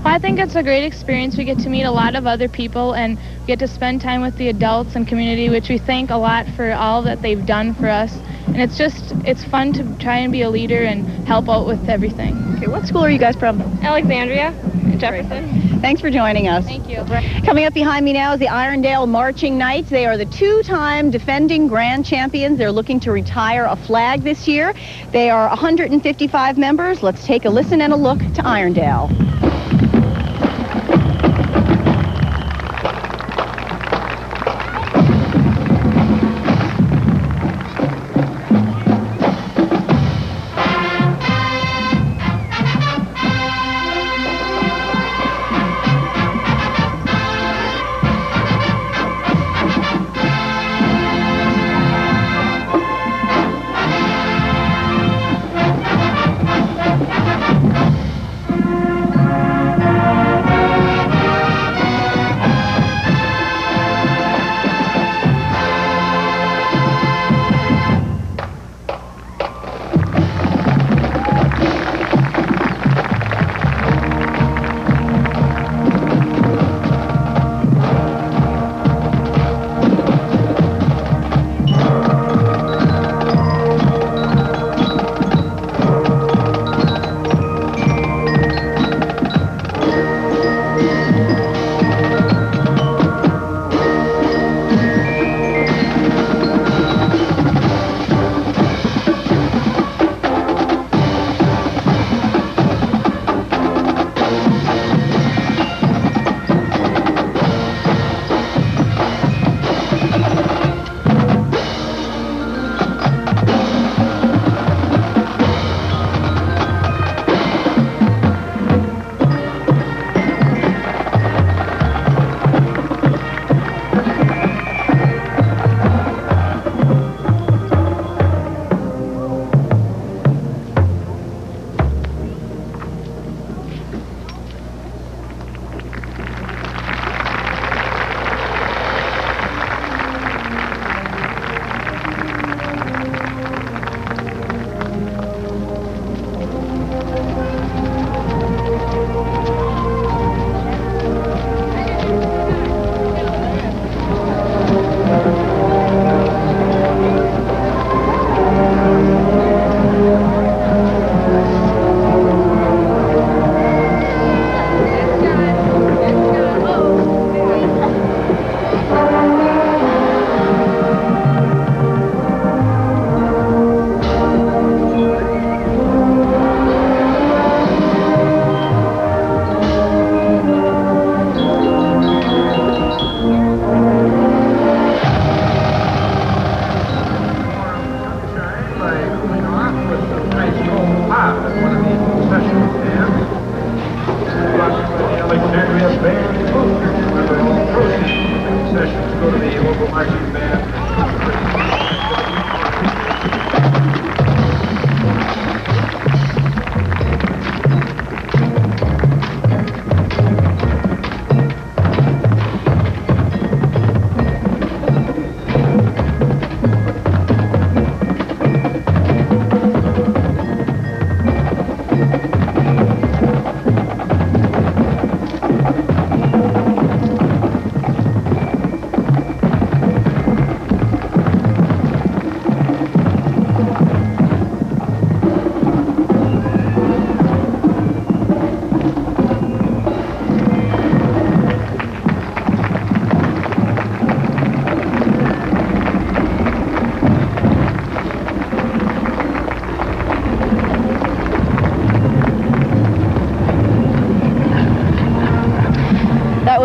Well, I think it's a great experience. We get to meet a lot of other people and get to spend time with the adults and community, which we thank a lot for all that they've done for us. And it's fun to try and be a leader and help out with everything. Okay, what school are you guys from? Alexandria, Jefferson. Thanks for joining us. Thank you. Coming up behind me now is the Irondale Marching Knights. They are the two-time defending grand champions. They're looking to retire a flag this year. They are 155 members. Let's take a listen and a look to Irondale.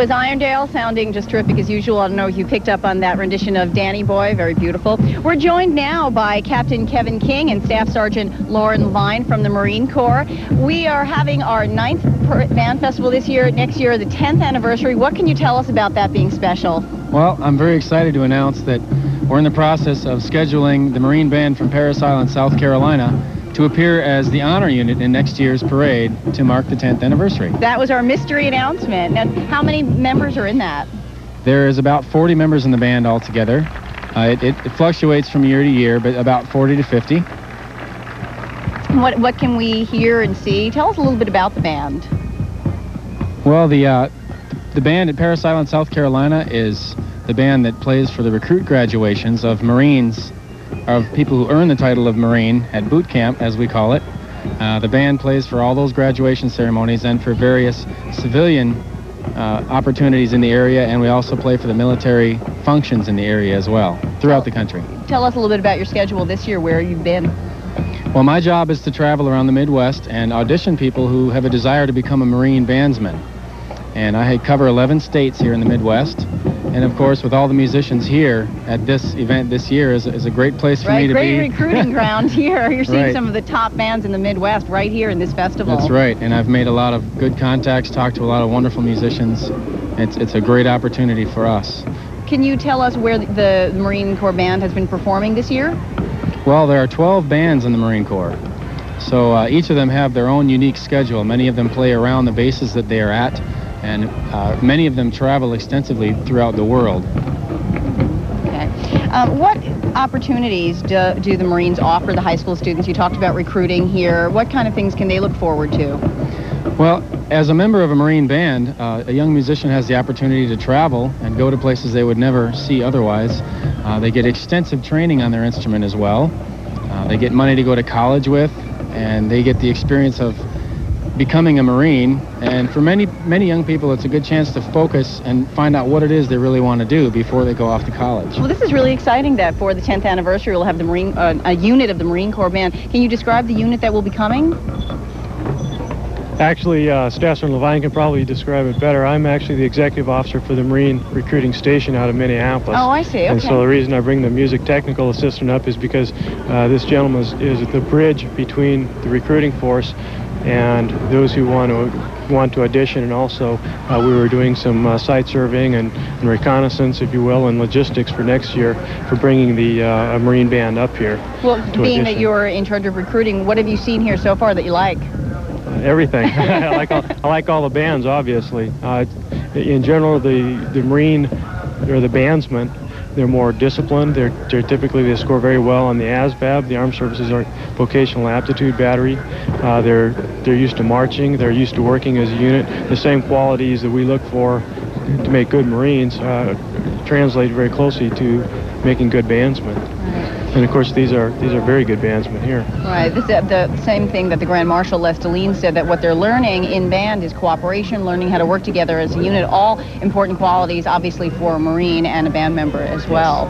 was Irondale, sounding just terrific as usual. I don't know if you picked up on that rendition of Danny Boy, very beautiful. We're joined now by Captain Kevin King and Staff Sergeant Lauren Levine from the Marine Corps. We are having our 9th band festival this year, next year the 10th anniversary. What can you tell us about that being special? Well, I'm very excited to announce that we're in the process of scheduling the Marine Band from Parris Island, South Carolina, to appear as the honor unit in next year's parade to mark the 10th anniversary. That was our mystery announcement. Now, how many members are in that? There is about 40 members in the band altogether. It fluctuates from year to year, but about 40 to 50. What can we hear and see? Tell us a little bit about the band. Well, the band at Parris Island, South Carolina is the band that plays for the recruit graduations of Marines, of people who earn the title of Marine at boot camp, as we call it. The band plays for all those graduation ceremonies and for various civilian opportunities in the area, and we also play for the military functions in the area as well, throughout the country. Tell us a little bit about your schedule this year, where you've been. Well, my job is to travel around the Midwest and audition people who have a desire to become a Marine bandsman. And I cover 11 states here in the Midwest. And of course, with all the musicians here at this event this year is a great place for me to be. Great recruiting ground here. You're seeing Right. some of the top bands in the Midwest right here in this festival. That's right, and I've made a lot of good contacts, talked to a lot of wonderful musicians. It's a great opportunity for us. Can you tell us where the Marine Corps Band has been performing this year? Well, there are 12 bands in the Marine Corps. So each of them have their own unique schedule. Many of them play around the bases that they are at, and many of them travel extensively throughout the world. Okay. What opportunities do the Marines offer the high school students? You talked about recruiting here. What kind of things can they look forward to? Well, as a member of a Marine band, a young musician has the opportunity to travel and go to places they would never see otherwise. They get extensive training on their instrument as well. They get money to go to college with, and they get the experience of becoming a Marine. And for many young people, it's a good chance to focus and find out what it is they really want to do before they go off to college. Well, this is really exciting that for the 10th anniversary, we'll have the a unit of the Marine Corps Band. Can you describe the unit that will be coming? Actually, Staff Sergeant Levine can probably describe it better. I'm actually the executive officer for the Marine Recruiting Station out of Minneapolis. Oh, I see. Okay. And so the reason I bring the music technical assistant up is because this gentleman is the bridge between the recruiting force and those who want to audition, and also we were doing some site surveying and reconnaissance, if you will, and logistics for next year for bringing the Marine Band up here. Well, being audition. that you're in charge of recruiting, what have you seen here so far that you like? Everything. I like all the bands, obviously. In general, the Marine or the bandsmen, they're more disciplined. They're typically, they score very well on the ASVAB, the Armed Services Vocational Aptitude Battery. They're used to marching. They're used to working as a unit. The same qualities that we look for to make good Marines translate very closely to making good bandsmen. And of course, these are very good bandsmen here. Right. This is the same thing that the Grand Marshal Les Deline said, that what they're learning in band is cooperation, learning how to work together as a unit. All important qualities, obviously, for a Marine and a band member as well.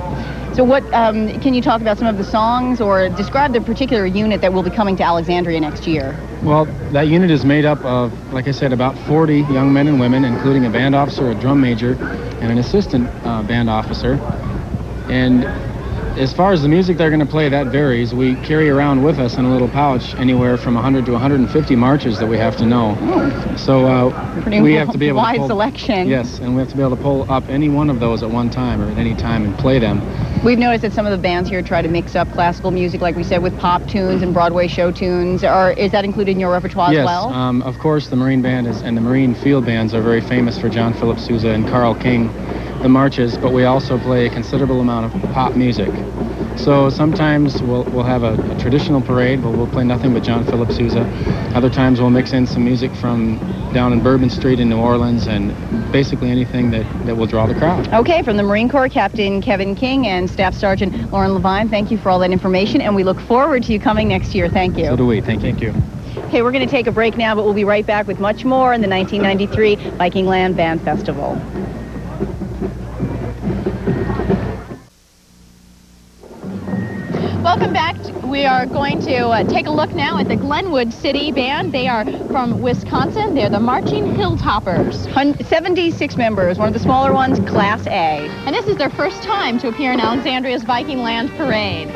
So what can you talk about some of the songs, or describe the particular unit that will be coming to Alexandria next year? Well, that unit is made up of, like I said, about 40 young men and women, including a band officer, a drum major, and an assistant band officer. And as far as the music they're going to play, that varies. We carry around with us in a little pouch anywhere from 100 to 150 marches that we have to know. Oh. So we have to be able to wide pull, selection. Yes, and we have to be able to pull up any one of those at one time or at any time and play them. We've noticed that some of the bands here try to mix up classical music, like we said, with pop tunes and Broadway show tunes. Is that included in your repertoire as well? Yes, of course the Marine Band and the Marine Field Bands are very famous for John Philip Sousa and Carl King, the marches, but we also play a considerable amount of pop music. So sometimes we'll have a traditional parade where we'll play nothing but John Philip Sousa. Other times we'll mix in some music from down in Bourbon Street in New Orleans, and basically anything that will draw the crowd. Okay, from the Marine Corps, Captain Kevin King and Staff Sergeant Lauren Levine, thank you for all that information, and we look forward to you coming next year. Thank you. So do we. Thank you. Okay, we're going to take a break now, but we'll be right back with much more in the 1993 Viking Land Band Festival. Welcome back. We are going to take a look now at the Glenwood City Band. They are from Wisconsin. They're the Marching Hilltoppers. 76 members, one of the smaller ones, Class A. And this is their first time to appear in Alexandria's Viking Land Parade.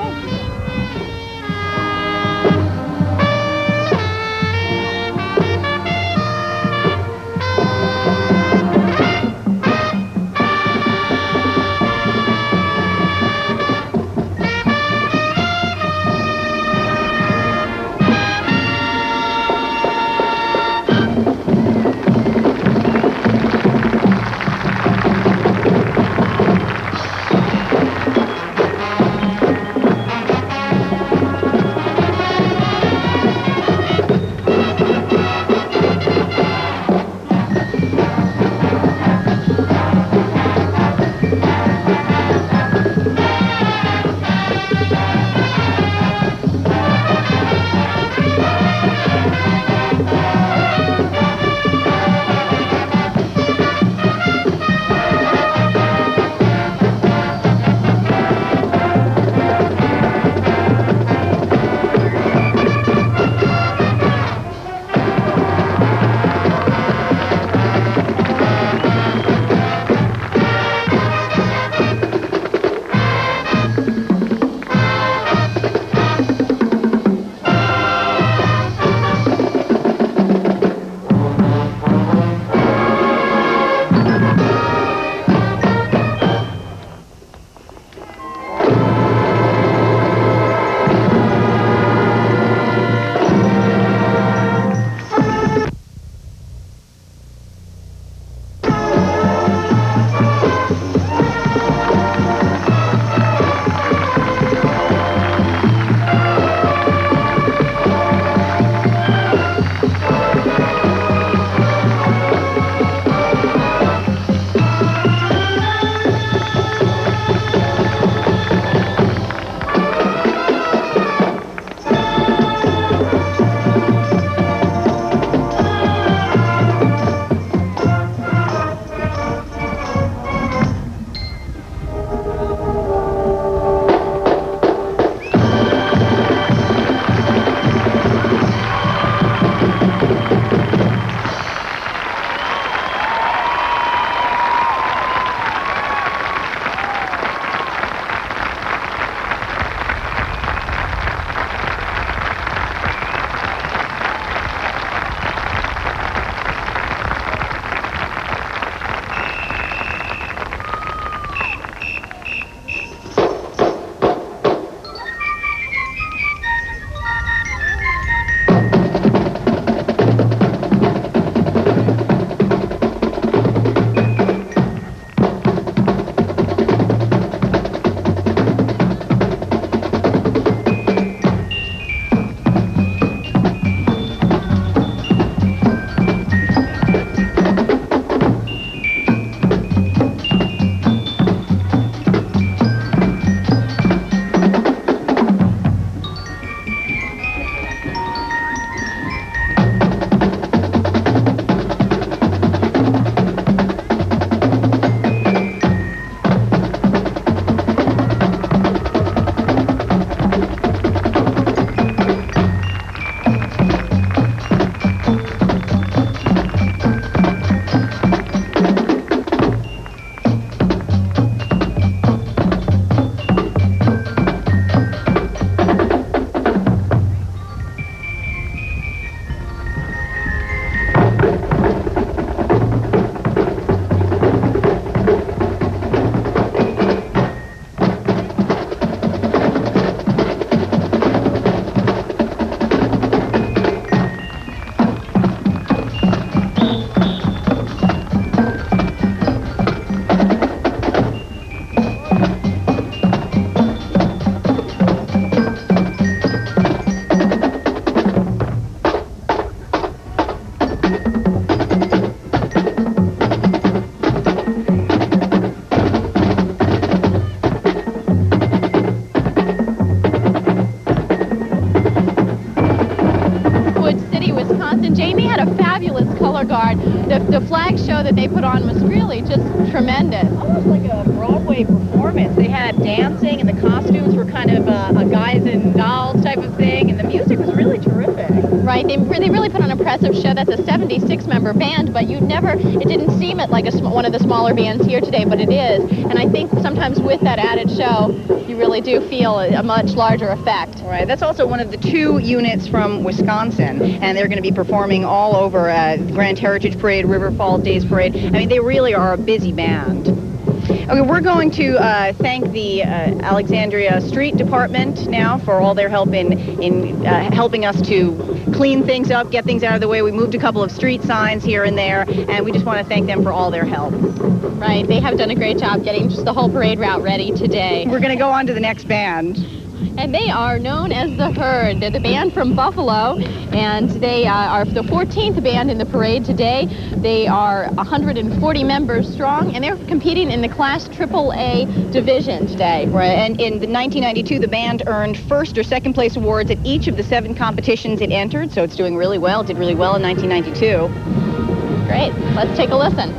The flag show that they put on was really just tremendous. Almost like a Broadway performance. They had dancing, and the costumes were kind of a guy's and dolls type of thing, and the music was really terrific. Right, they really put on an impressive show. That's a 76-member band, but it didn't seem it like one of the smaller bands here today, but it is. And I think sometimes with that added show, you really do feel a much larger effect. Right, that's also one of the 2 units from Wisconsin, and they're going to be performing all over Grand Heritage Parade, River Falls Days Parade. I mean, they really are a busy band. Okay, we're going to thank the Alexandria Street Department now for all their help in helping us to clean things up, get things out of the way. We moved a couple of street signs here and there, and we just want to thank them for all their help. Right, they have done a great job getting just the whole parade route ready today. We're going to go on to the next band. And they are known as the Herd. They're the band from Buffalo, and they are the 14th band in the parade today. They are 140 members strong, and they're competing in the Class AAA division today. Right, and in 1992, the band earned first or second place awards at each of the 7 competitions it entered, so it's doing really well. It did really well in 1992. Great. Let's take a listen.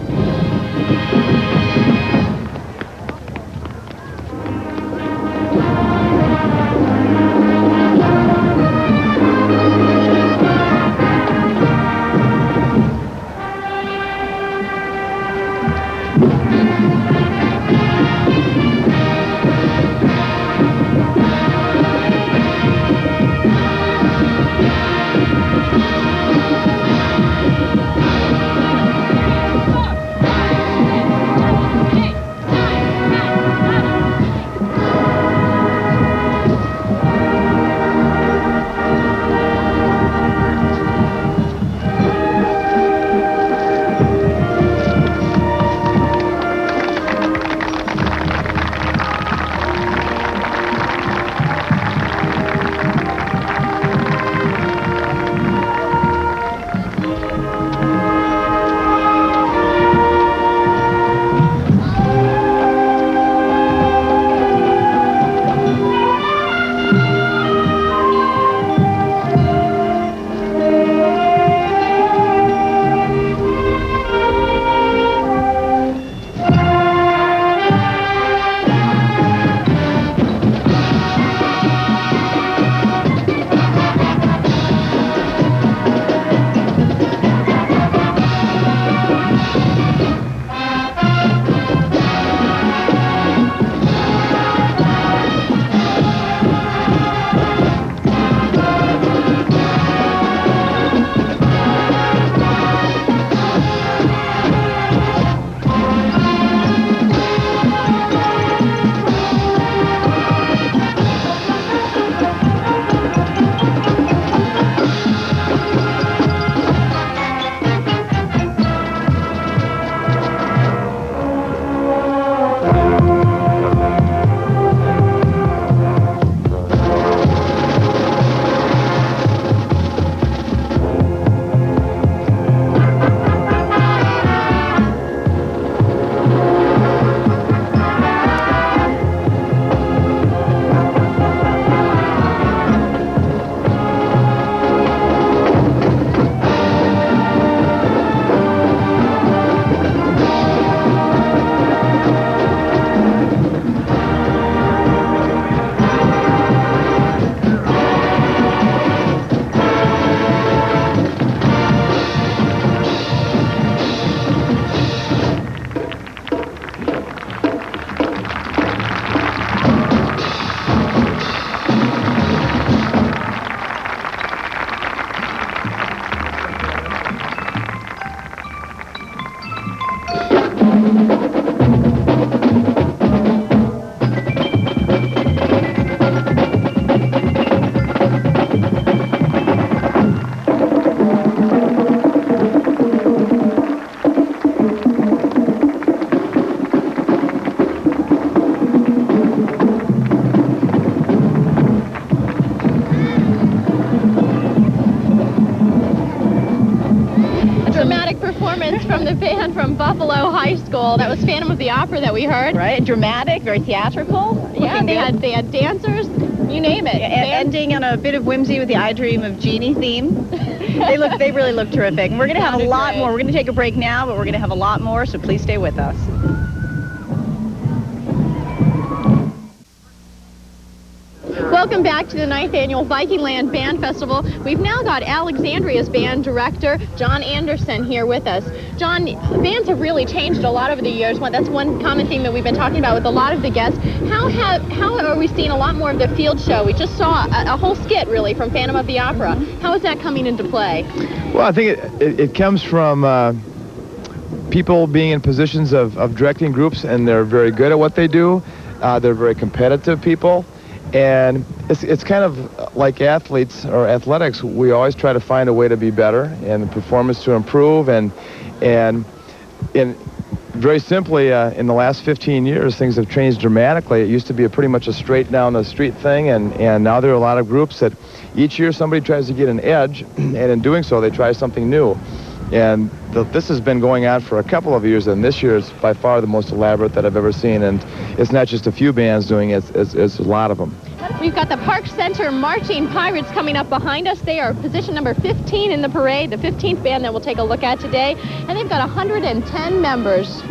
From the band from Buffalo High School. That was Phantom of the Opera that we heard. Right, dramatic, very theatrical. Yeah, they had dancers, you name it. Ending on a bit of whimsy with the I Dream of Jeannie theme. They really look terrific. And we're going to have a lot more. We're going to take a break now, but we're going to have a lot more, so please stay with us. Welcome back to the 9th Annual Viking Land Band Festival. We've now got Alexandria's band director, John Anderson, here with us. John, bands have really changed a lot over the years. That's one common theme that we've been talking about with a lot of the guests. How are we seeing a lot more of the field show? We just saw a whole skit, really, from Phantom of the Opera. How is that coming into play? Well, I think it comes from people being in positions of directing groups, and they're very good at what they do. They're very competitive people. And it's kind of like athletes or athletics. We always try to find a way to be better and the performance to improve. And very simply, in the last 15 years, things have changed dramatically. It used to be pretty much a straight down the street thing, and now there are a lot of groups that each year somebody tries to get an edge, and in doing so, they try something new. And this has been going on for a couple of years, and this year is by far the most elaborate that I've ever seen. And it's not just a few bands doing it, it's a lot of them. We've got the Park Center Marching Pirates coming up behind us. They are position number 15 in the parade, the 15th band that we'll take a look at today. And they've got 110 members.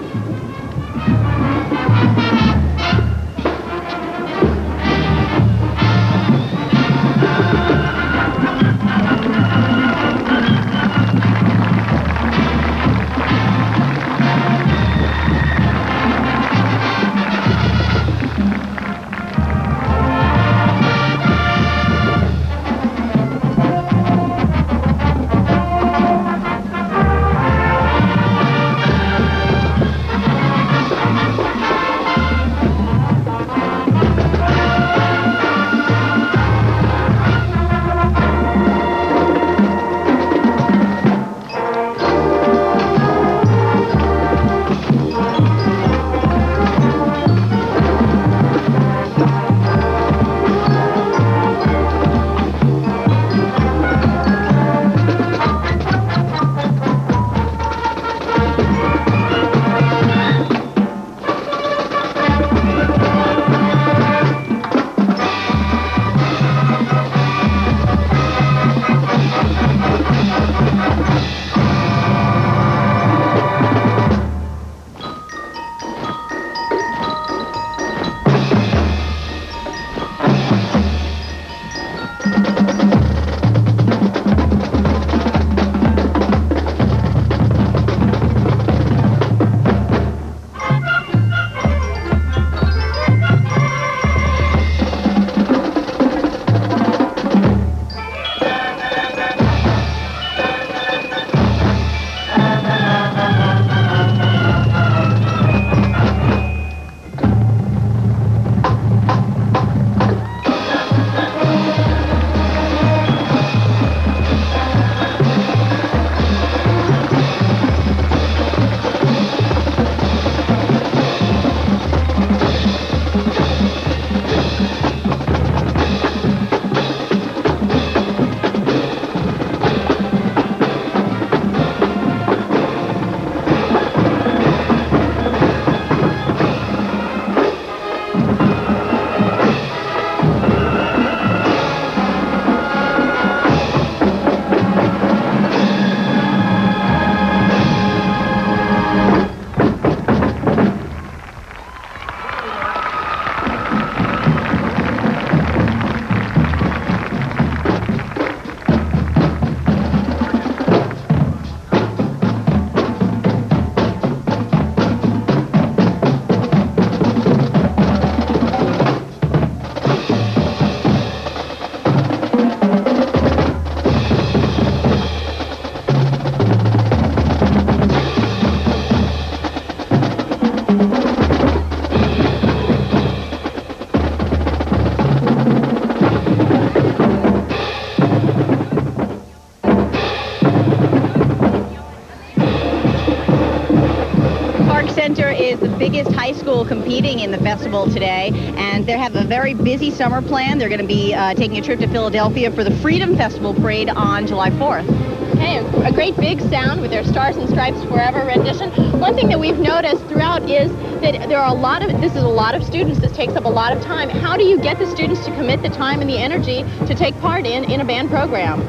biggest high school competing in the festival today, and they have a very busy summer plan. They're going to be taking a trip to Philadelphia for the Freedom Festival Parade on July 4th. Okay, a great big sound with their Stars and Stripes Forever rendition. One thing that we've noticed throughout is that there are this is a lot of students. This takes up a lot of time. How do you get the students to commit the time and the energy to take part in a band program?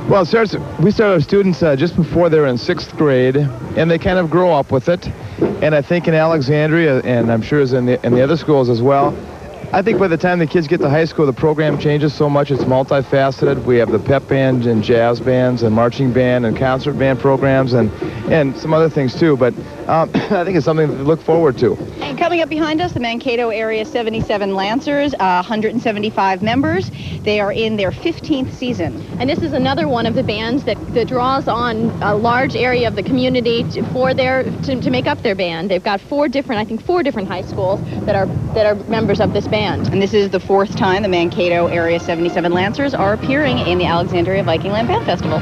Well, we start our students just before they're in 6th grade, and they kind of grow up with it. And I think in Alexandria, and I'm sure as in the other schools as well, I think by the time the kids get to high school, the program changes so much. It's multifaceted. We have the pep band and jazz bands and marching band and concert band programs and some other things too. But I think it's something to look forward to. And coming up behind us, the Mankato Area 77 Lancers, 175 members. They are in their 15th season. And this is another one of the bands that draws on a large area of the community to make up their band. They've got four different high schools that are members of this band. And this is the 4th time the Mankato Area 77 Lancers are appearing in the Alexandria Viking Land Band Festival.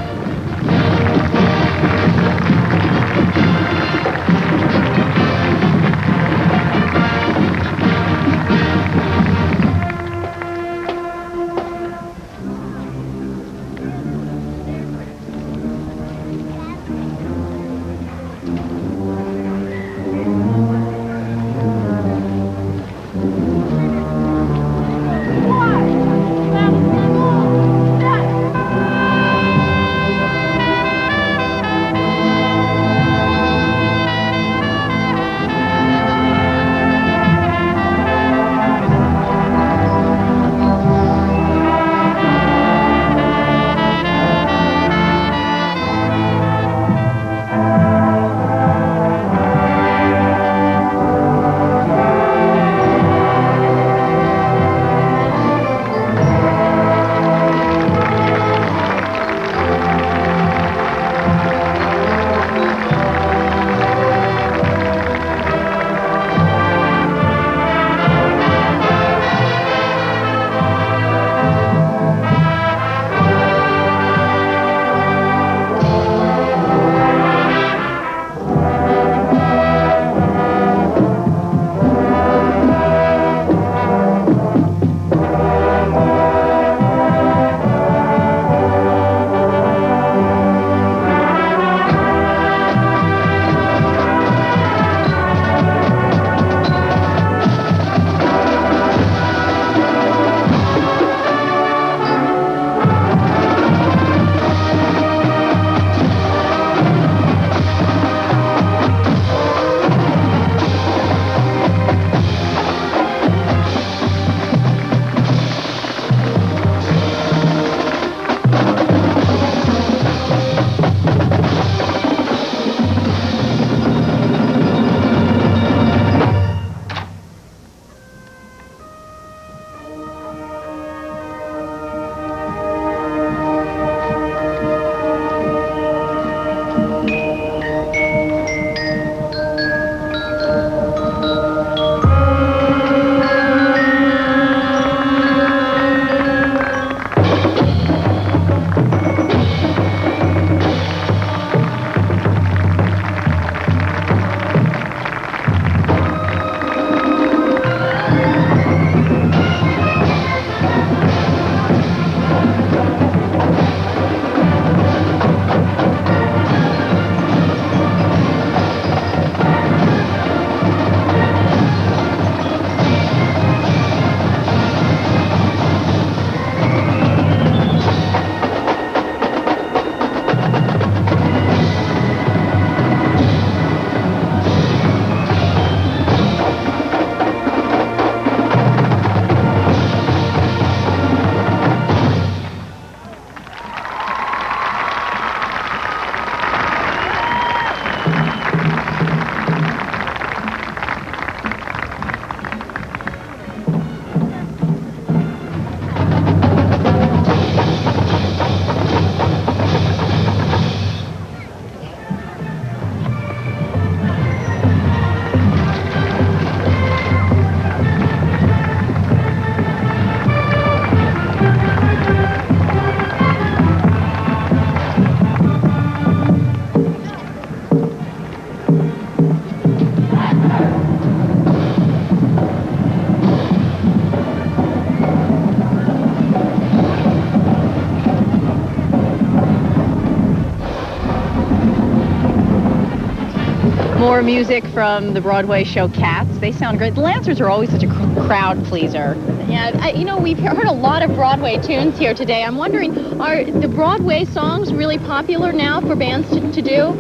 More music from the Broadway show Cats. They sound great. The Lancers are always such a crowd pleaser. Yeah, we've heard a lot of Broadway tunes here today. I'm wondering, are the Broadway songs really popular now for bands to do?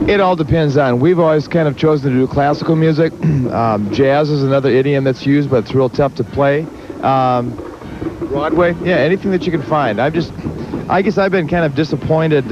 It all depends on. We've always kind of chosen to do classical music. Jazz is another idiom that's used, but it's real tough to play. Broadway, yeah, anything that you can find. I guess I've been kind of disappointed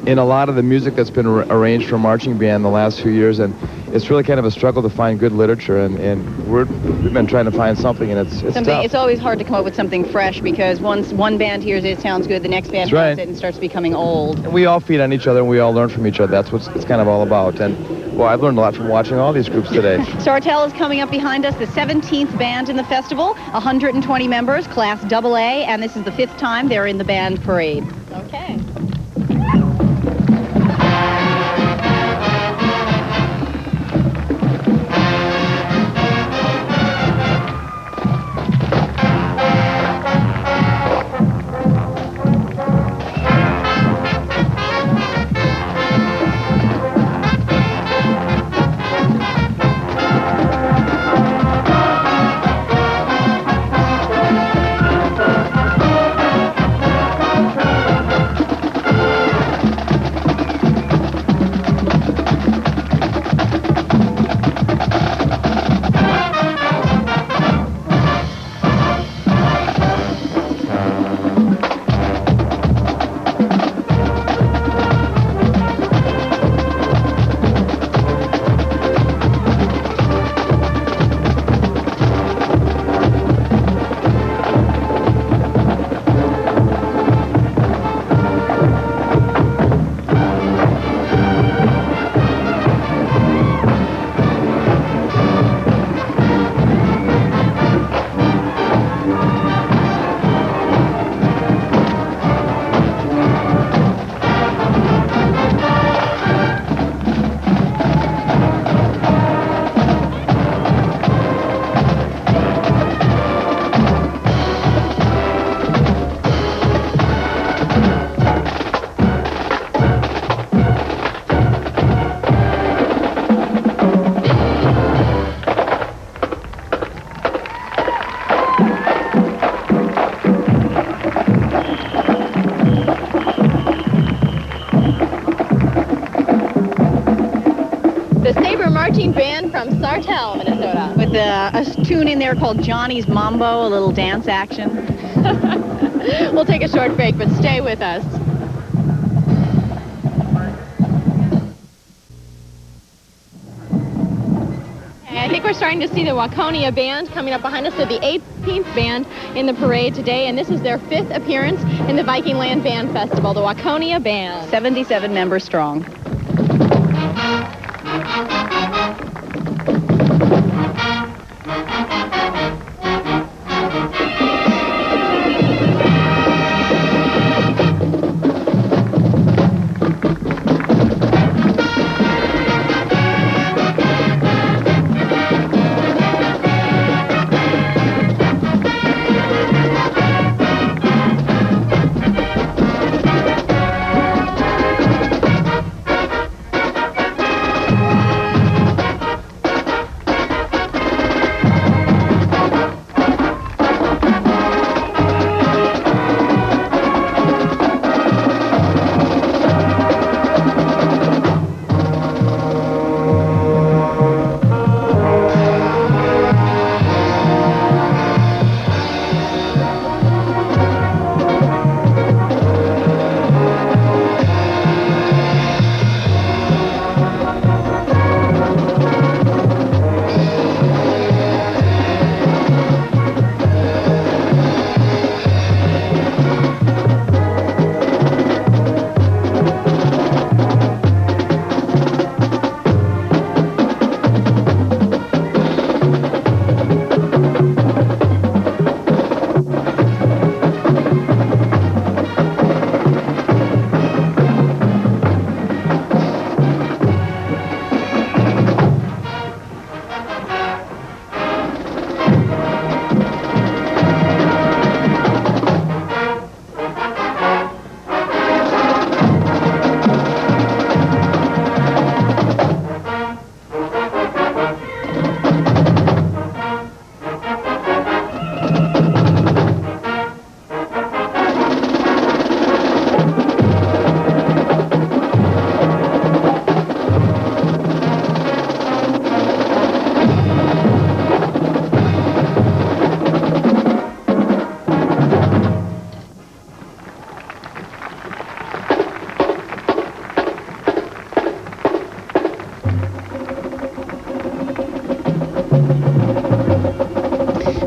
in a lot of the music that's been arranged for marching band the last few years, and it's really kind of a struggle to find good literature, and we've been trying to find something, and it's tough. It's always hard to come up with something fresh, because once one band hears it sounds good, the next band hears it and starts becoming old. And we all feed on each other, and we all learn from each other. That's what it's kind of all about. And well, I've learned a lot from watching all these groups today. Sartell is coming up behind us, the 17th band in the festival, 120 members, Class AA, and this is the 5th time they're in the band parade. Okay. Marching Band from Sartell, Minnesota. With a tune in there called Johnny's Mambo, a little dance action. We'll take a short break, but stay with us. I think we're starting to see the Waconia Band coming up behind us. They're the 18th band in the parade today, and this is their 5th appearance in the Viking Land Band Festival, the Waconia Band. 77 members strong.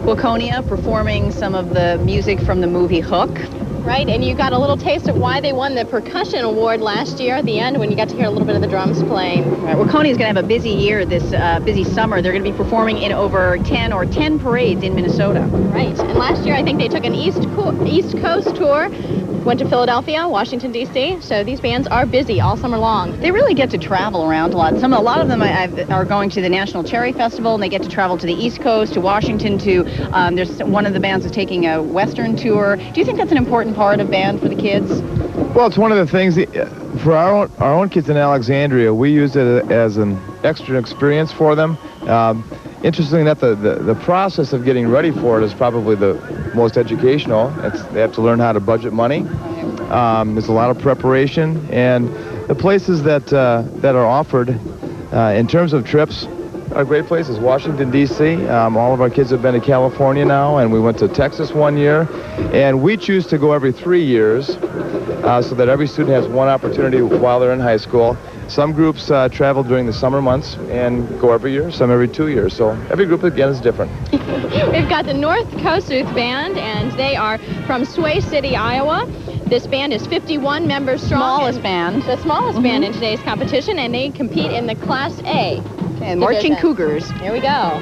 Waconia performing some of the music from the movie Hook. Right, and you got a little taste of why they won the percussion award last year at the end when you got to hear a little bit of the drums playing. Right, Waconia is going to have a busy year this busy summer. They're going to be performing in over 10 parades in Minnesota. Right, and last year I think they took an East Coast tour, went to Philadelphia, Washington, D.C., so these bands are busy all summer long. They really get to travel around a lot. A lot of them are going to the National Cherry Festival, and they get to travel to the East Coast, to Washington, there's one of the bands is taking a Western tour. Do you think that's an important part of band for the kids? Well, it's one of the things for our own kids in Alexandria. We use it as an extra experience for them. Interestingly enough, the process of getting ready for it is probably the most educational. They have to learn how to budget money. There's a lot of preparation, and the places that are offered in terms of trips are great places. Washington, D.C. All of our kids have been to California now, and we went to Texas one year. And we choose to go every 3 years so that every student has one opportunity while they're in high school. Some groups travel during the summer months and go every year, some every 2 years. So every group, again, is different. We've got the North Coast Youth Band, and they are from Sway City, Iowa. This band is 51 members strong. Smallest band. The smallest band in today's competition, and they compete in the Class A. Okay, Marching Cougars. Here we go.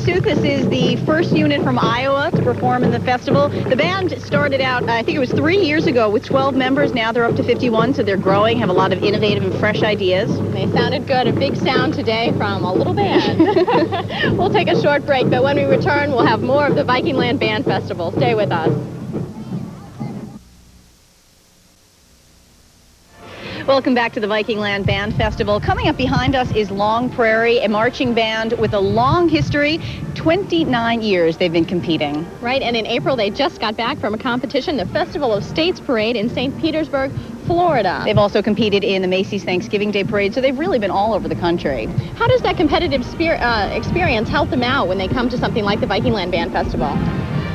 This is the first unit from Iowa to perform in the festival. The band started out, I think it was 3 years ago, with 12 members. Now they're up to 51, so they're growing, have a lot of innovative and fresh ideas. They sounded good. A big sound today from a little band. We'll take a short break, but when we return, we'll have more of the Viking Land Band Festival. Stay with us. Welcome back to the Viking Land Band Festival. Coming up behind us is Long Prairie, a marching band with a long history. 29 years they've been competing. Right, and in April they just got back from a competition, the Festival of States Parade in St. Petersburg, Florida. They've also competed in the Macy's Thanksgiving Day Parade, so they've really been all over the country. How does that competitive experience help them out when they come to something like the Viking Land Band Festival?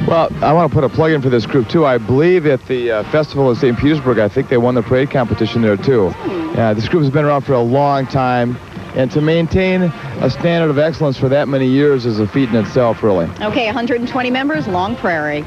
Well, I want to put a plug in for this group, too. I believe at the Festival of St. Petersburg, I think they won the parade competition there, too. This group has been around for a long time, and to maintain a standard of excellence for that many years is a feat in itself, really. Okay, 120 members, Long Prairie.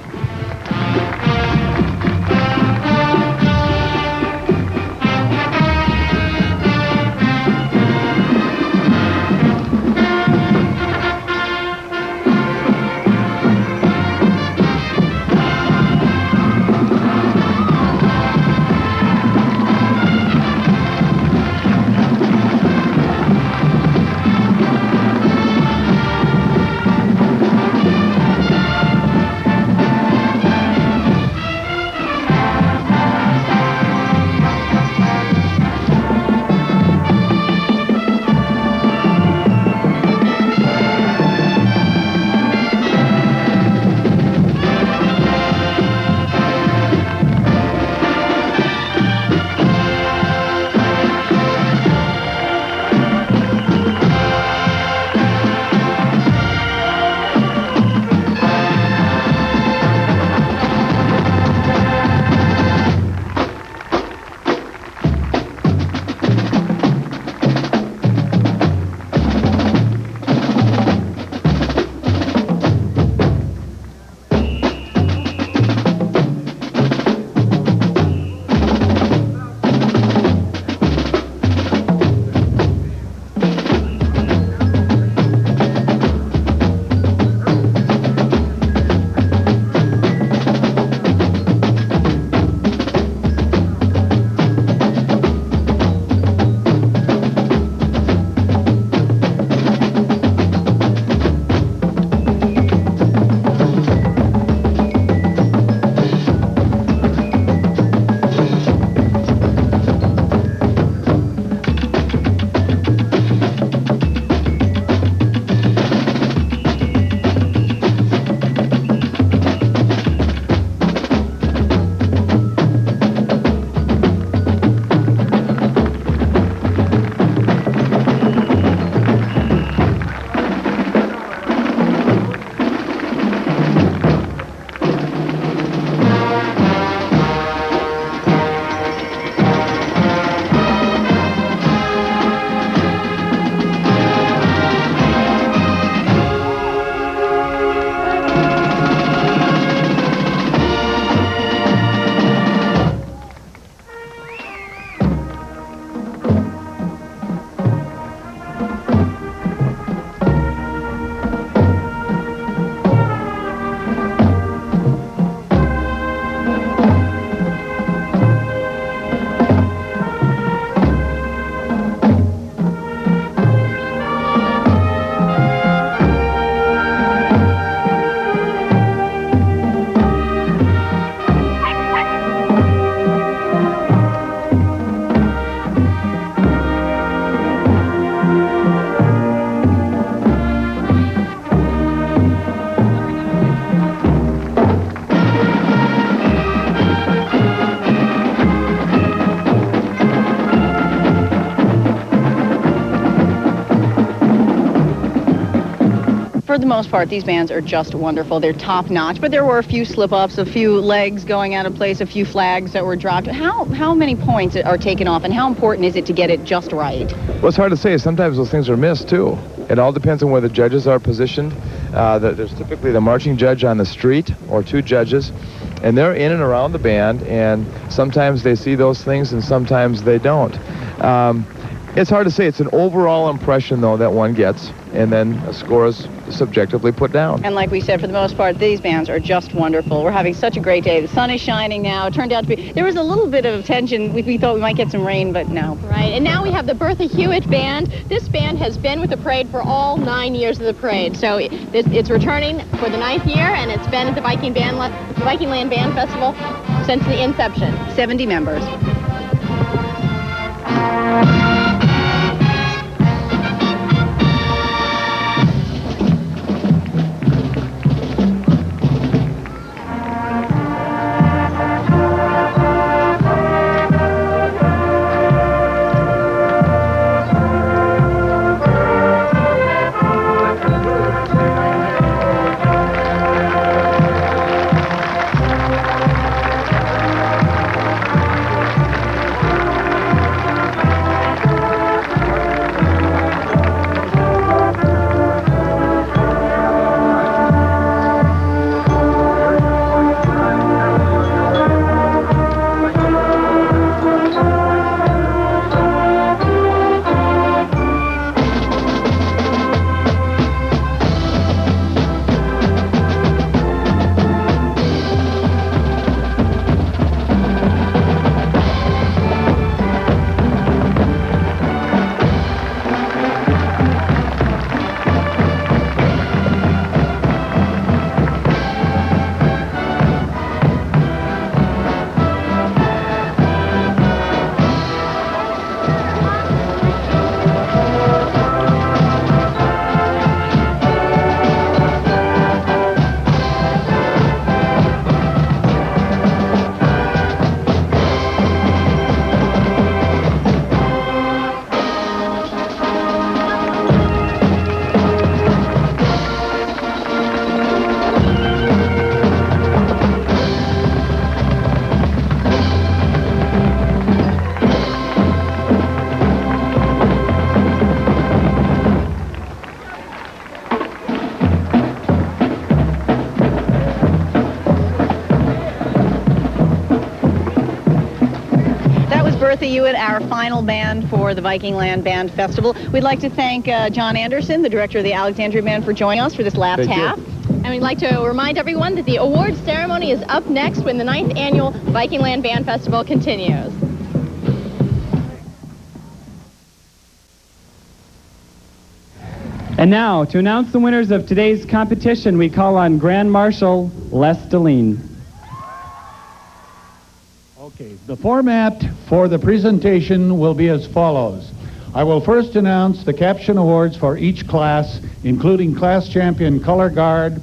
for the most part, these bands are just wonderful. They're top-notch, but there were a few slip-ups, a few legs going out of place, a few flags that were dropped. How many points are taken off, and how important is it to get it just right? Well, it's hard to say. Sometimes those things are missed, too. It all depends on where the judges are positioned. There's typically the marching judge on the street, or two judges, and they're in and around the band, and sometimes they see those things, and sometimes they don't. It's hard to say. It's an overall impression, though, that one gets, and then a score is subjectively put down. And like we said, for the most part, these bands are just wonderful. We're having such a great day. The sun is shining now. It turned out to be, there was a little bit of tension. We thought we might get some rain, but no. Right, and now we have the Bertha Hewitt Band. This band has been with the parade for all 9 years of the parade. So it's returning for the 9th year, and it's been at the Viking Land Band Festival since the inception. 70 members. Bertha Hewitt, our final band for the Viking Land Band Festival. We'd like to thank John Anderson, the director of the Alexandria Band, for joining us for this last half. And we'd like to remind everyone that the awards ceremony is up next when the 9th annual Viking Land Band Festival continues. And now, to announce the winners of today's competition, we call on Grand Marshal Les Deline. Okay, the format for the presentation will be as follows. I will first announce the caption awards for each class, including Class Champion Color Guard,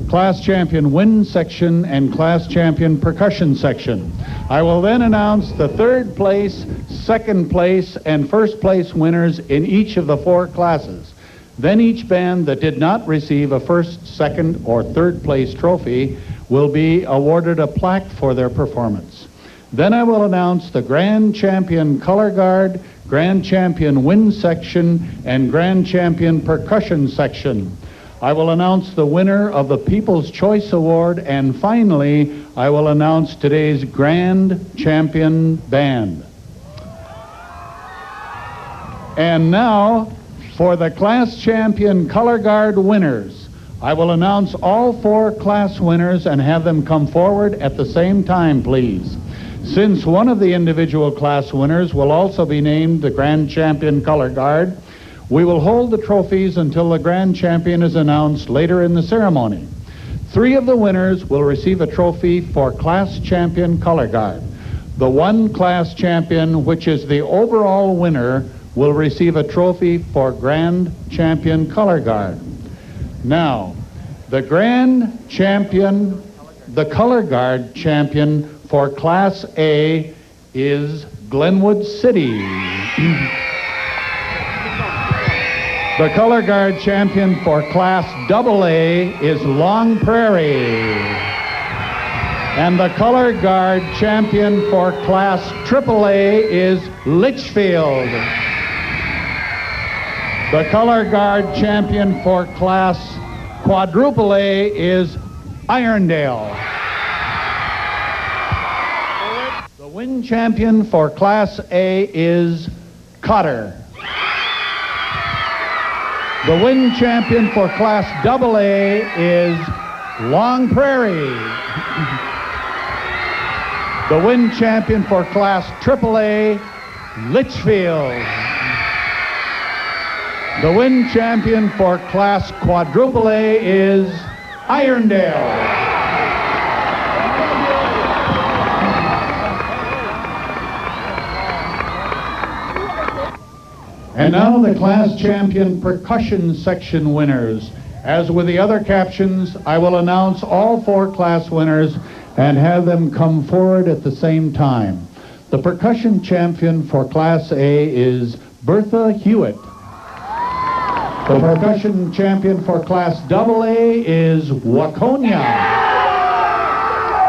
Class Champion Wind Section, and Class Champion Percussion Section. I will then announce the third place, second place, and first place winners in each of the 4 classes. Then each band that did not receive a first, second, or third place trophy will be awarded a plaque for their performance. Then I will announce the Grand Champion Color Guard, Grand Champion Wind Section, and Grand Champion Percussion Section. I will announce the winner of the People's Choice Award, and finally, I will announce today's Grand Champion Band. And now, for the Class Champion Color Guard winners, I will announce all 4 class winners and have them come forward at the same time, please. Since one of the individual class winners will also be named the Grand Champion Color Guard, we will hold the trophies until the Grand Champion is announced later in the ceremony. 3 of the winners will receive a trophy for Class Champion Color Guard. The one class champion, which is the overall winner, will receive a trophy for Grand Champion Color Guard. Now, the Grand Champion, the Color Guard champion for Class A is Glenwood City. The color guard champion for Class AA is Long Prairie. And the color guard champion for Class AAA is Lichfield. The color guard champion for Class Quadruple A is Irondale. The win champion for Class A is Cotter. The win champion for Class AA is Long Prairie. The win champion for Class AAA, Lichfield. The win champion for Class Quadruple A is Irondale. And now the class champion percussion section winners. As with the other captions, I will announce all 4 class winners and have them come forward at the same time. The percussion champion for Class A is Bertha Hewitt. The percussion champion for Class AA is Waconia.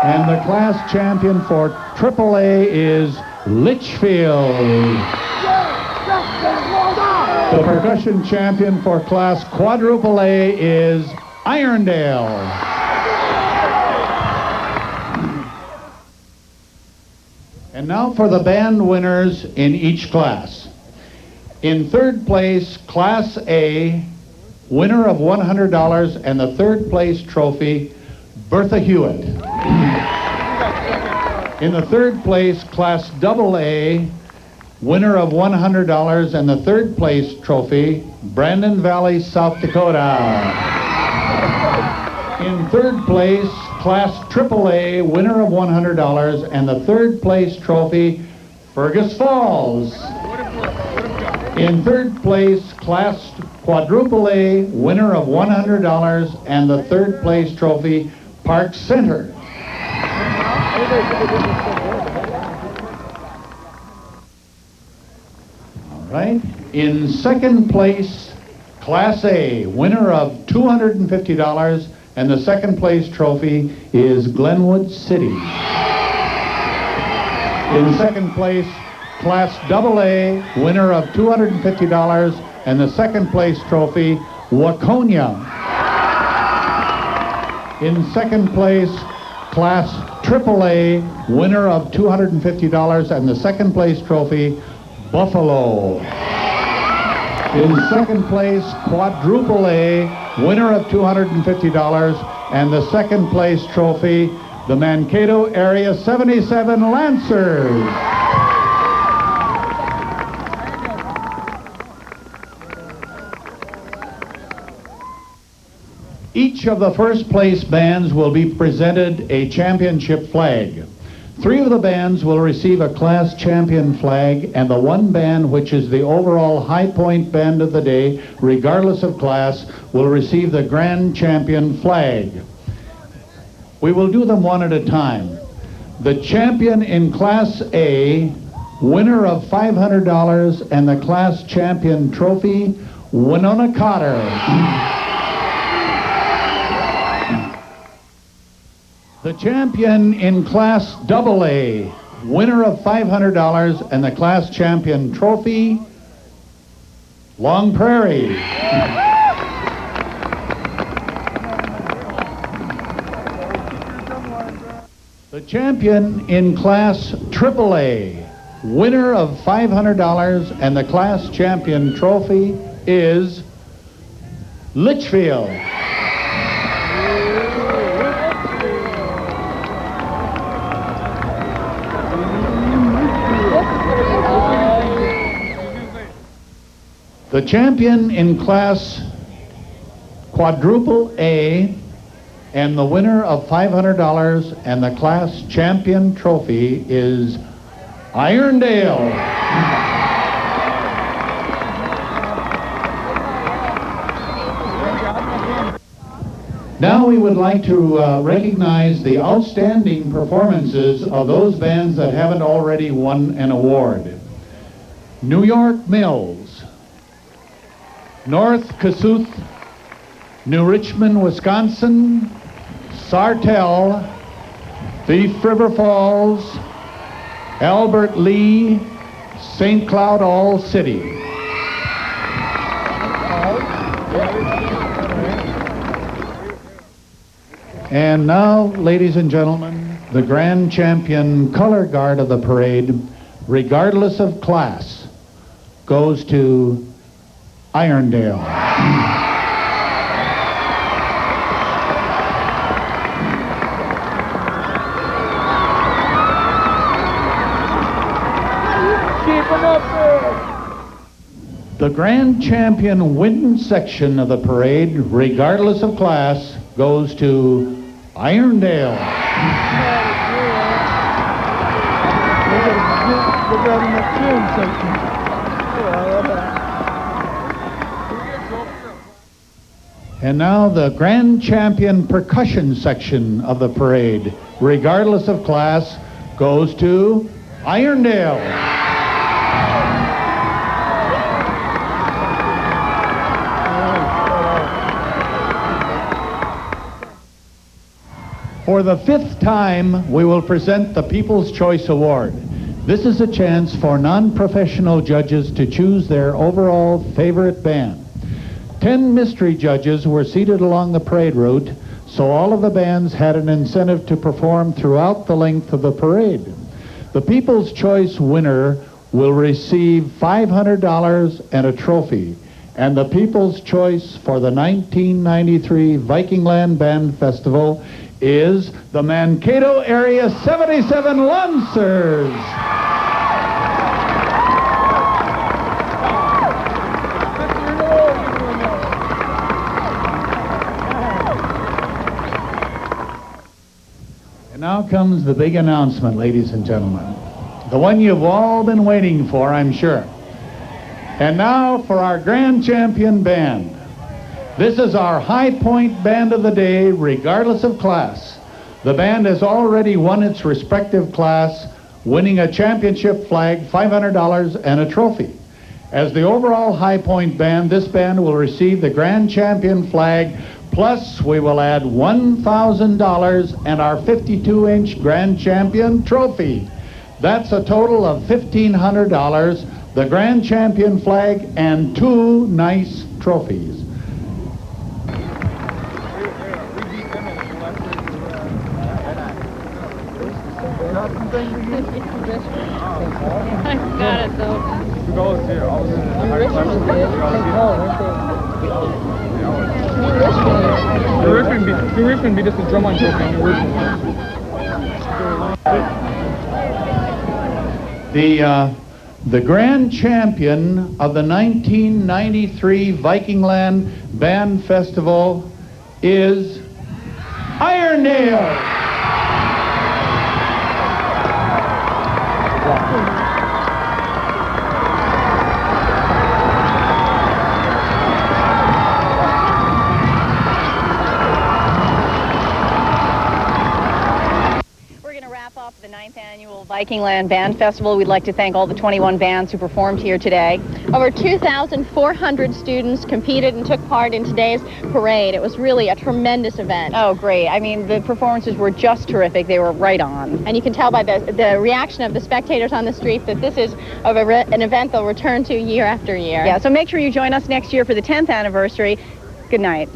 And the class champion for AAA is Lichfield. The percussion champion for Class Quadruple A is Irondale. And now for the band winners in each class. In third place, Class A, winner of $100 and the third place trophy, Bertha Hewitt. In the third place, Class AA, winner of $100 and the third place trophy, Brandon Valley, South Dakota. In third place, Class AAA, winner of $100 and the third place trophy, Fergus Falls. In third place, Class Quadruple A, winner of $100 and the third place trophy, Park Center. All right. In second place, Class A, winner of $250 and the second place trophy is Glenwood City. In second place, Class AA, winner of $250 and the second place trophy, Waconia. In second place, Class AAA, winner of $250 and the second place trophy, Buffalo. In second place, Quadruple A, winner of $250 and the second place trophy, the Mankato Area 77 Lancers. Each of the first place bands will be presented a championship flag. 3 of the bands will receive a class champion flag, and the one band, which is the overall high point band of the day, regardless of class, will receive the grand champion flag. We will do them one at a time. The champion in Class A, winner of $500 and the class champion trophy, Winona Cotter. The champion in Class AA, winner of $500 and the class champion trophy, Long Prairie. The champion in Class AAA, winner of $500 and the class champion trophy is Lichfield. The champion in Class Quadruple A and the winner of $500 and the class champion trophy is Irondale. Now we would like to recognize the outstanding performances of those bands that haven't already won an award. New York Mills, North Kossuth, New Richmond, Wisconsin, Sartell, Thief River Falls, Albert Lee, St. Cloud All City. And now, ladies and gentlemen, the grand champion color guard of the parade, regardless of class, goes to Irondale. The grand champion wind section of the parade, regardless of class, goes to Irondale. And now the grand champion percussion section of the parade, regardless of class, goes to Irondale. For the 5th time, we will present the People's Choice Award. This is a chance for non-professional judges to choose their overall favorite band. 10 mystery judges were seated along the parade route, so all of the bands had an incentive to perform throughout the length of the parade. The People's Choice winner will receive $500 and a trophy, and the People's Choice for the 1993 Viking Land Band Festival is the Mankato Area 77 Lancers. And now comes the big announcement, ladies and gentlemen. The one you've all been waiting for, I'm sure. And now for our grand champion band. This is our high point band of the day, regardless of class. The band has already won its respective class, winning a championship flag, $500, and a trophy. As the overall high point band, this band will receive the grand champion flag, plus we will add $1,000 and our 52-inch grand champion trophy. That's a total of $1,500, the grand champion flag, and 2 nice trophies. I got it though. New Richmond beat us in drumline trophy. The grand champion of the 1993 Viking Land Band Festival is Irondale. The 9th Annual Viking Land Band Festival. We'd like to thank all the 21 bands who performed here today. Over 2,400 students competed and took part in today's parade. It was really a tremendous event. Oh, great. I mean, the performances were just terrific. They were right on. And you can tell by the reaction of the spectators on the street that this is an event they'll return to year after year. Yeah, so make sure you join us next year for the 10th anniversary. Good night.